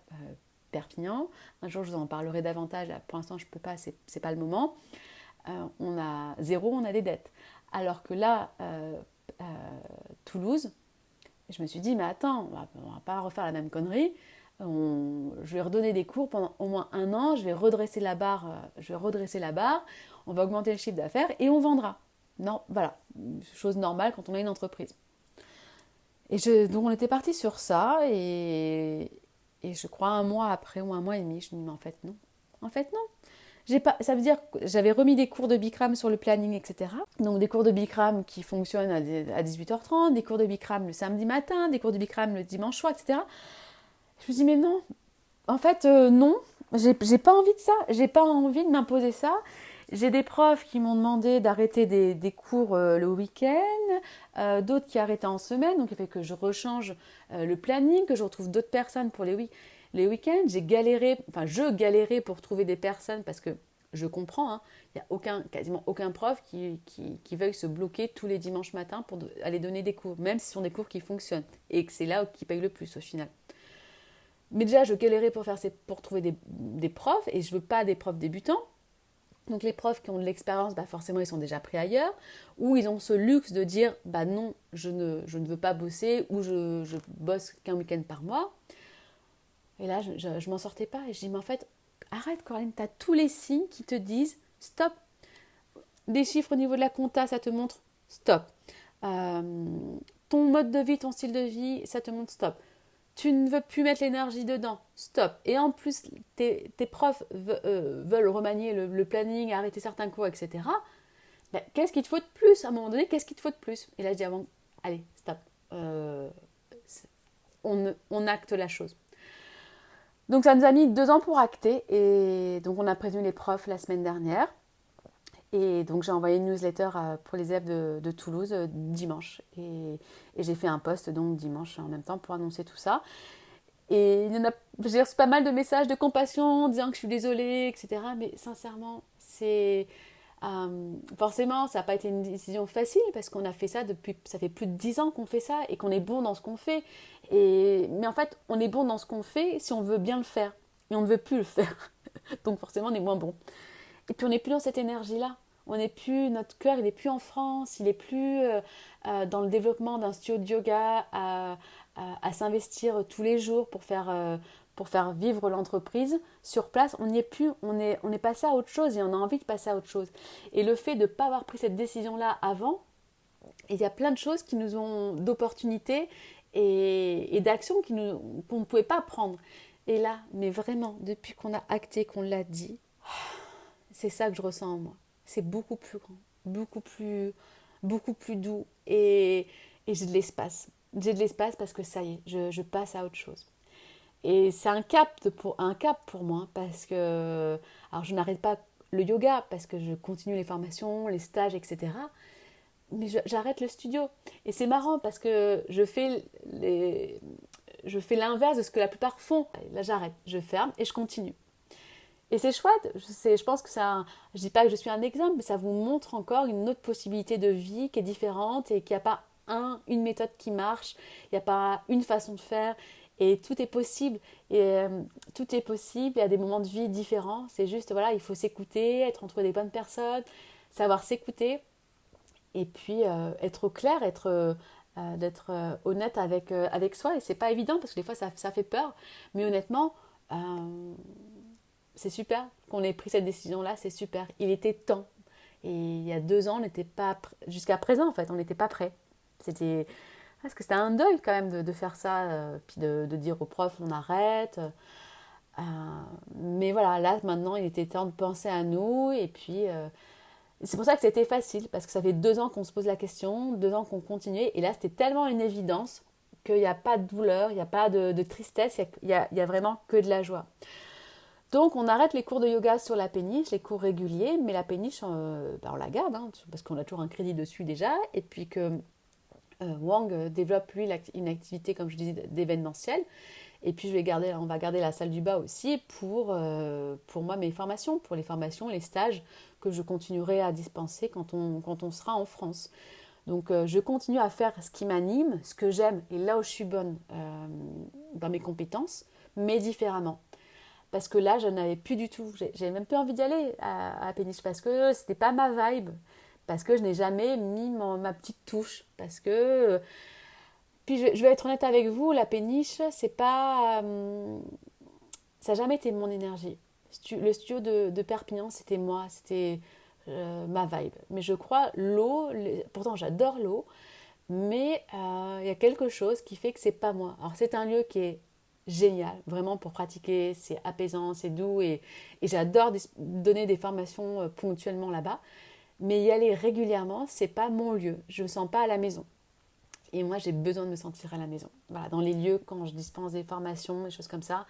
Perpignan, un jour je vous en parlerai davantage, là, pour l'instant je ne peux pas, c'est pas le moment, on a zéro, on a des dettes. Alors que là, Toulouse, je me suis dit, mais attends, on va pas refaire la même connerie. Je vais redonner des cours pendant au moins 1 an, je vais redresser la barre, on va augmenter le chiffre d'affaires et on vendra. Non, voilà, chose normale quand on a une entreprise. Donc on était parti sur ça et je crois 1 mois après ou 1 mois et demi, je me dis, mais en fait non. En fait non. Ça veut dire que j'avais remis des cours de Bikram sur le planning, etc. Donc des cours de Bikram qui fonctionnent à 18h30, des cours de Bikram le samedi matin, des cours de Bikram le dimanche soir, etc. Je me dis, mais non, en fait, non, j'ai pas envie de ça, j'ai pas envie de m'imposer ça. J'ai des profs qui m'ont demandé d'arrêter des cours le week-end, d'autres qui arrêtaient en semaine, donc il fait que je rechange le planning, que je retrouve d'autres personnes pour les week-ends. Je galérais pour trouver des personnes parce que je comprends, hein, il n'y a quasiment aucun prof qui veuille se bloquer tous les dimanches matins pour aller donner des cours, même si ce sont des cours qui fonctionnent et que c'est là qui paye le plus au final. Mais déjà, je galérais pour trouver des profs et je veux pas des profs débutants. Donc les profs qui ont de l'expérience, forcément ils sont déjà pris ailleurs, ou ils ont ce luxe de dire non, je ne veux pas bosser, ou je bosse qu'un week-end par mois. Et là, je m'en sortais pas et je dis, mais en fait, arrête Coraline, tu as tous les signes qui te disent stop. Des chiffres au niveau de la compta, ça te montre stop. Ton mode de vie, ton style de vie, ça te montre stop. Tu ne veux plus mettre l'énergie dedans, stop. Et en plus, tes profs veulent remanier le planning, arrêter certains cours, etc. Qu'est-ce qu'il te faut de plus à un moment donné? Qu'est-ce qu'il te faut de plus? Et là, je dis avant, allez, stop. On acte la chose. Donc ça nous a mis 2 ans pour acter. Et donc on a prévenu les profs la semaine dernière. Et donc j'ai envoyé une newsletter pour les élèves de Toulouse dimanche. Et j'ai fait un post donc dimanche en même temps pour annoncer tout ça. Et j'ai reçu pas mal de messages de compassion disant que je suis désolée, etc. Mais sincèrement, forcément, ça n'a pas été une décision facile parce qu'on a fait ça ça fait plus de 10 ans qu'on fait ça et qu'on est bon dans ce qu'on fait. Mais en fait, on est bon dans ce qu'on fait si on veut bien le faire. Et on ne veut plus le faire. Donc forcément, on est moins bon. Et puis on n'est plus dans cette énergie-là. Notre cœur, il n'est plus en France, il n'est plus dans le développement d'un studio de yoga, à s'investir tous les jours pour faire vivre l'entreprise. Sur place, on n'y est plus, on est passé à autre chose et on a envie de passer à autre chose. Et le fait de ne pas avoir pris cette décision-là avant, il y a plein de choses qui nous ont d'opportunités et d'actions qu'on ne pouvait pas prendre. Et là, mais vraiment, depuis qu'on a acté, qu'on l'a dit, c'est ça que je ressens en moi. C'est beaucoup plus grand, beaucoup plus doux et j'ai de l'espace. J'ai de l'espace parce que ça y est, je passe à autre chose. Et c'est un cap pour moi parce que, alors je n'arrête pas le yoga parce que je continue les formations, les stages, etc. Mais j'arrête le studio. Et c'est marrant parce que je fais l'inverse de ce que la plupart font. Là, j'arrête, je ferme et je continue. Et c'est chouette, je pense que je dis pas que je suis un exemple, mais ça vous montre encore une autre possibilité de vie qui est différente et qu'il n'y a pas une méthode qui marche, il n'y a pas une façon de faire et tout est possible. Et tout est possible, il y a des moments de vie différents, c'est juste, voilà, il faut s'écouter, être entre des bonnes personnes, savoir s'écouter et puis être au clair, d'être honnête avec soi. Et c'est pas évident parce que des fois ça fait peur, mais honnêtement, c'est super qu'on ait pris cette décision-là, c'est super. Il était temps. Et il y a 2 ans, on n'était pas jusqu'à présent en fait, on n'était pas prêt. Parce que c'était un deuil quand même de faire ça, puis de dire aux profs on arrête. Mais voilà, là maintenant, il était temps de penser à nous. Et puis, c'est pour ça que c'était facile, parce que ça fait 2 ans qu'on se pose la question, 2 ans qu'on continuait. Et là, c'était tellement une évidence qu'il n'y a pas de douleur, il n'y a pas de tristesse, il y a vraiment que de la joie. Donc on arrête les cours de yoga sur la péniche, les cours réguliers, mais la péniche, on la garde, hein, parce qu'on a toujours un crédit dessus déjà, et puis que Wang développe lui une activité, comme je disais, d'événementiel. Et puis on va garder la salle du bas aussi pour moi, mes formations, pour les formations, les stages que je continuerai à dispenser quand on sera en France. Donc je continue à faire ce qui m'anime, ce que j'aime et là où je suis bonne dans mes compétences, mais différemment. Parce que là, je n'avais plus du tout, j'ai même plus envie d'y aller à Péniche parce que c'était pas ma vibe, parce que je n'ai jamais mis ma petite touche, parce que puis je vais être honnête avec vous, la péniche, c'est pas. Ça n'a jamais été mon énergie. Le studio de Perpignan, c'était moi, c'était ma vibe. Mais je crois, pourtant j'adore l'eau, mais il y a quelque chose qui fait que c'est pas moi. Alors c'est un lieu qui est génial, vraiment pour pratiquer, c'est apaisant, c'est doux et j'adore donner des formations ponctuellement là-bas. Mais y aller régulièrement, c'est pas mon lieu. Je me sens pas à la maison. Et moi, j'ai besoin de me sentir à la maison. Voilà, dans les lieux, quand je dispense des formations, des choses comme ça,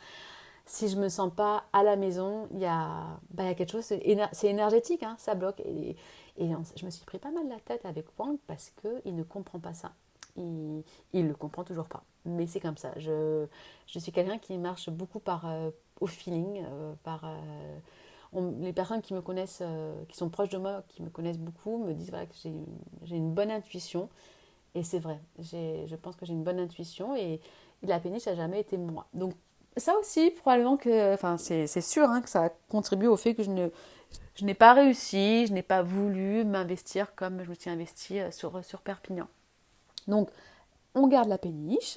si je me sens pas à la maison, il y a quelque chose, c'est énergétique, hein, ça bloque. Je me suis pris pas mal la tête avec Wang parce qu'il ne comprend pas ça. Il le comprend toujours pas. Mais c'est comme ça. Je suis quelqu'un qui marche beaucoup au feeling, les personnes qui me connaissent, qui sont proches de moi, qui me connaissent beaucoup, me disent voilà, que j'ai une bonne intuition. Et c'est vrai, je pense que j'ai une bonne intuition et la péniche n'a jamais été moi. Donc ça aussi, probablement que, enfin c'est sûr hein, que ça contribue au fait que je n'ai pas réussi, je n'ai pas voulu m'investir comme je me suis investie sur Perpignan. Donc on garde la péniche,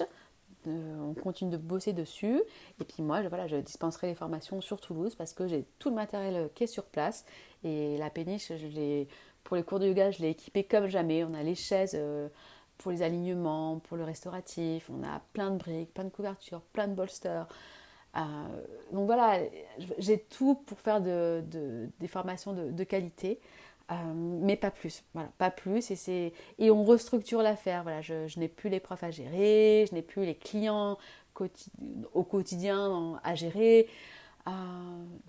on continue de bosser dessus et puis moi voilà, je dispenserai les formations sur Toulouse parce que j'ai tout le matériel qui est sur place et la péniche, pour les cours de yoga, je l'ai équipée comme jamais. On a les chaises pour les alignements, pour le restauratif, on a plein de briques, plein de couvertures, plein de bolsters. Euh, donc voilà, j'ai tout pour faire des formations de qualité, mais pas plus. Voilà, pas plus. Et on restructure l'affaire. Voilà, je n'ai plus les profs à gérer, je n'ai plus les clients au quotidien à gérer. Euh,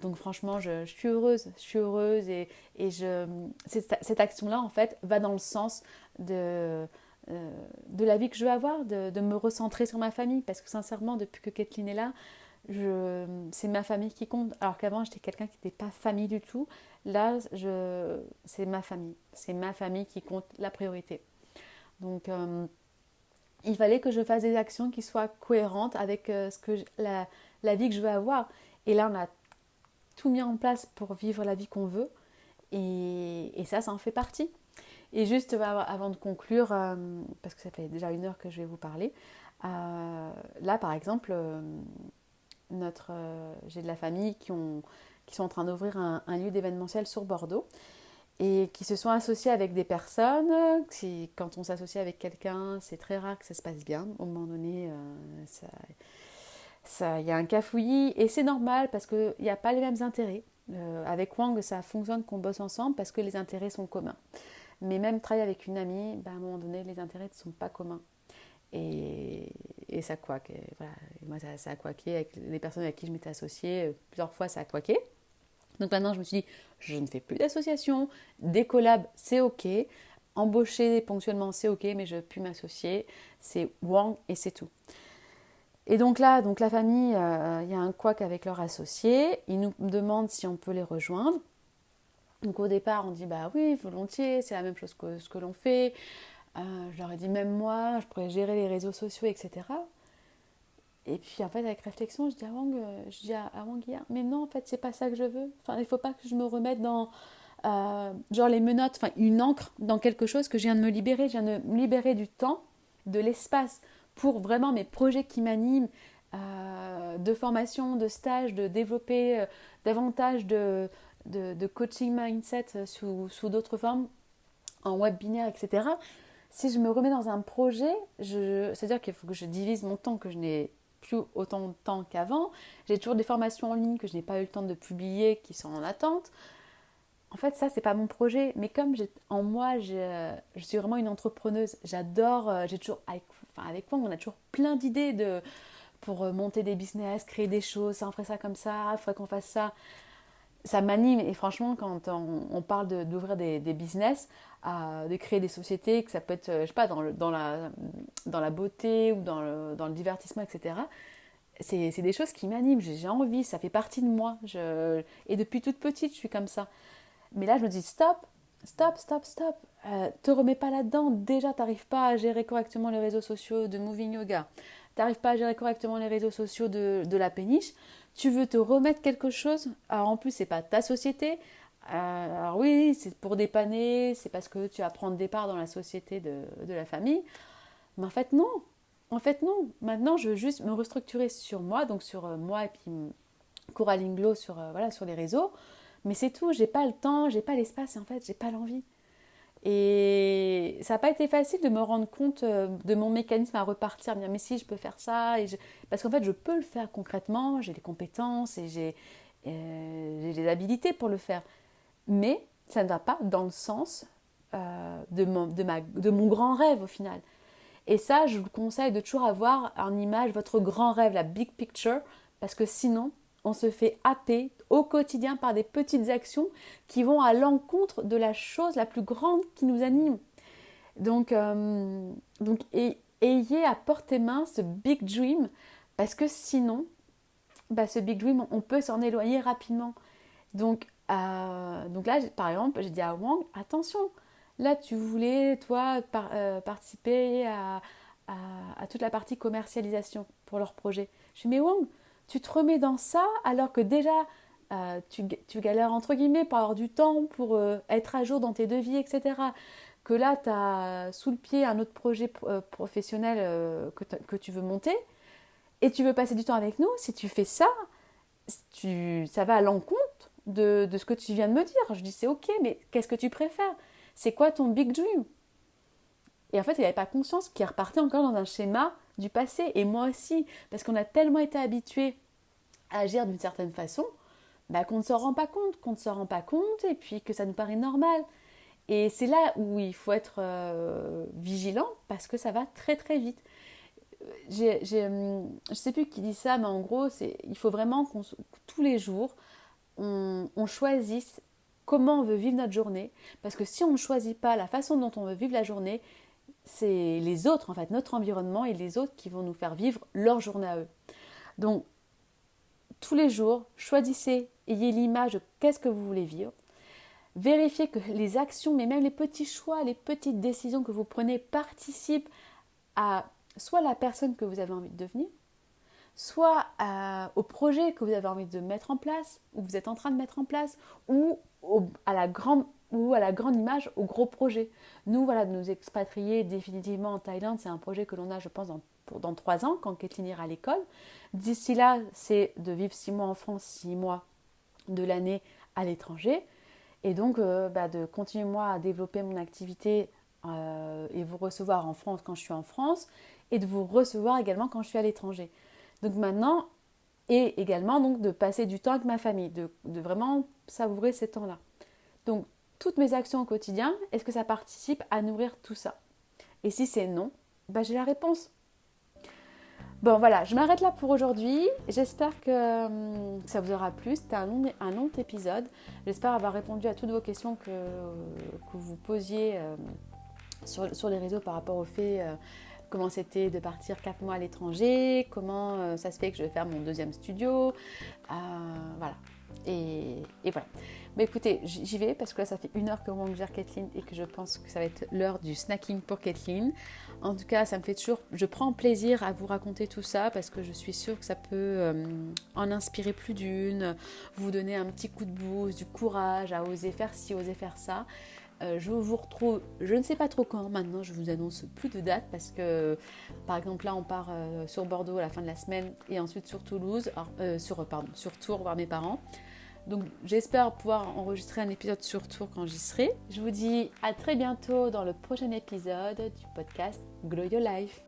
donc franchement, je suis heureuse. Je suis heureuse cette action-là, en fait, va dans le sens de la vie que je veux avoir, de me recentrer sur ma famille. Parce que sincèrement, depuis que Kathleen est là, c'est ma famille qui compte. Alors qu'avant, j'étais quelqu'un qui n'était pas famille du tout. Là, c'est ma famille. C'est ma famille qui compte la priorité. Donc, il fallait que je fasse des actions qui soient cohérentes avec la vie que je veux avoir. Et là, on a tout mis en place pour vivre la vie qu'on veut. Et ça en fait partie. Et juste avant de conclure, parce que ça fait déjà 1 heure que je vais vous parler, là par exemple, j'ai de la famille qui sont en train d'ouvrir un lieu d'événementiel sur Bordeaux et qui se sont associés avec des personnes. Quand on s'associe avec quelqu'un, c'est très rare que ça se passe bien. Au moment donné, il y a un cafouillis et c'est normal parce qu'il n'y a pas les mêmes intérêts. Avec Wang, ça fonctionne qu'on bosse ensemble parce que les intérêts sont communs. Mais même travailler avec une amie, à un moment donné, les intérêts ne sont pas communs. Et ça couaque. Et voilà. Et moi, ça a couaqué avec les personnes avec qui je m'étais associée. Plusieurs fois, ça a couaqué. Donc maintenant, je me suis dit, je ne fais plus d'association. Des collabs, c'est OK. Embaucher ponctuellement, c'est OK, mais je ne veux plus m'associer. C'est Wang et c'est tout. Et donc là, la famille, il y a un couac avec leurs associés. Ils nous demandent si on peut les rejoindre. Donc au départ, on dit bah oui, volontiers, c'est la même chose que ce que l'on fait. Je leur ai dit même moi, je pourrais gérer les réseaux sociaux, etc. Et puis en fait, avec réflexion, je dis à Wang hier, mais non, en fait, c'est pas ça que je veux. Enfin, il faut pas que je me remette dans genre les menottes, enfin une encre dans quelque chose que je viens de me libérer. Je viens de me libérer du temps, de l'espace pour vraiment mes projets qui m'animent, de formation, de stage, de développer davantage de coaching mindset sous d'autres formes, en webinaire, etc. Si je me remets dans un projet, c'est-à-dire qu'il faut que je divise mon temps, que je n'ai plus autant de temps qu'avant. J'ai toujours des formations en ligne que je n'ai pas eu le temps de publier, qui sont en attente. En fait, ça, c'est pas mon projet. Mais comme en moi, je suis vraiment une entrepreneuse. J'adore, j'ai toujours, avec moi, on a toujours plein d'idées pour monter des business, créer des choses. Ça, on ferait ça comme ça, il faudrait qu'on fasse ça. Ça m'anime et franchement quand on parle d'ouvrir des business, de créer des sociétés, que ça peut être, je sais pas, dans la beauté ou dans le divertissement, etc. c'est des choses qui m'animent, j'ai envie, ça fait partie de moi. Et depuis toute petite, je suis comme ça. Mais là, je me dis stop, stop, stop, stop. Te remets pas là-dedans. Déjà, t'arrives pas à gérer correctement les réseaux sociaux de Moving Yoga. T'arrives pas à gérer correctement les réseaux sociaux de la péniche. Tu veux te remettre quelque chose. Alors en plus, c'est pas ta société. Alors oui, c'est pour dépanner, c'est parce que tu vas prendre des parts dans la société de la famille. Mais en fait, non. En fait, non. Maintenant, je veux juste me restructurer sur moi, donc sur moi et puis Coraline Glow sur, voilà, sur les réseaux. Mais c'est tout, j'ai pas le temps, j'ai pas l'espace et en fait, j'ai pas l'envie. Et ça n'a pas été facile de me rendre compte de mon mécanisme à repartir, bien mais si je peux faire ça, parce qu'en fait je peux le faire concrètement, j'ai les compétences et j'ai les habilités pour le faire. Mais ça ne va pas dans le sens de mon grand rêve au final. Et ça, je vous conseille de toujours avoir en image votre grand rêve, la big picture, parce que sinon, on se fait happer au quotidien par des petites actions qui vont à l'encontre de la chose la plus grande qui nous anime. Donc, ayez à portée main ce big dream, parce que sinon, ce big dream, on peut s'en éloigner rapidement. Donc là, par exemple, j'ai dit à Wang, attention, là tu voulais, toi, participer à toute la partie commercialisation pour leur projet. Je lui dis, mais Wang, tu te remets dans ça alors que déjà, tu galères entre guillemets pour avoir du temps, pour être à jour dans tes devis, etc. Que là, tu as sous le pied un autre projet professionnel que tu veux monter et tu veux passer du temps avec nous. Si tu fais ça, ça va à l'encontre de ce que tu viens de me dire. Je dis c'est ok, mais qu'est-ce que tu préfères? C'est quoi ton big dream? Et en fait, il n'avait pas conscience qu'il repartait encore dans un schéma du passé. Et moi aussi, parce qu'on a tellement été habitués à agir d'une certaine façon, qu'on ne s'en rend pas compte, et puis que ça nous paraît normal. Et c'est là où il faut être vigilant, parce que ça va très très vite. Je ne sais plus qui dit ça, mais en gros, il faut vraiment tous les jours, on choisisse comment on veut vivre notre journée. Parce que si on ne choisit pas la façon dont on veut vivre la journée, c'est les autres, en fait, notre environnement et les autres qui vont nous faire vivre leur journée à eux. Donc, tous les jours, choisissez, ayez l'image de qu'est-ce que vous voulez vivre. Vérifiez que les actions, mais même les petits choix, les petites décisions que vous prenez participent à soit la personne que vous avez envie de devenir, soit au projet que vous avez envie de mettre en place, ou vous êtes en train de mettre en place, ou à la grande image, au gros projet. Nous, voilà, de nous expatrier définitivement en Thaïlande, c'est un projet que l'on a, je pense, dans 3 ans, quand Kathleen ira à l'école. D'ici là, c'est de vivre 6 mois en France, 6 mois de l'année à l'étranger. Et donc, de continuer, moi, à développer mon activité et vous recevoir en France quand je suis en France, et de vous recevoir également quand je suis à l'étranger. Donc maintenant, et également donc, de passer du temps avec ma famille, de vraiment savourer ces temps-là. Donc, toutes mes actions au quotidien, est-ce que ça participe à nourrir tout ça? Et si c'est non, j'ai la réponse. Bon voilà, je m'arrête là pour aujourd'hui. J'espère que ça vous aura plu. C'était un long épisode. J'espère avoir répondu à toutes vos questions que vous posiez sur les réseaux par rapport au fait comment c'était de partir 4 mois à l'étranger, comment ça se fait que je vais faire mon 2e studio. Voilà. Et voilà. Mais écoutez, j'y vais parce que là ça fait 1 heure que moi que gère Kathleen et que je pense que ça va être l'heure du snacking pour Kathleen. En tout cas, ça me fait toujours, je prends plaisir à vous raconter tout ça parce que je suis sûre que ça peut en inspirer plus d'une, vous donner un petit coup de boost, du courage à oser faire ci, oser faire ça. Je vous retrouve, je ne sais pas trop quand maintenant, je vous annonce plus de dates parce que par exemple là on part sur Bordeaux à la fin de la semaine et ensuite sur Toulouse, sur Tours voir mes parents. Donc j'espère pouvoir enregistrer un épisode sur Tours quand j'y serai. Je vous dis à très bientôt dans le prochain épisode du podcast Glow Your Life.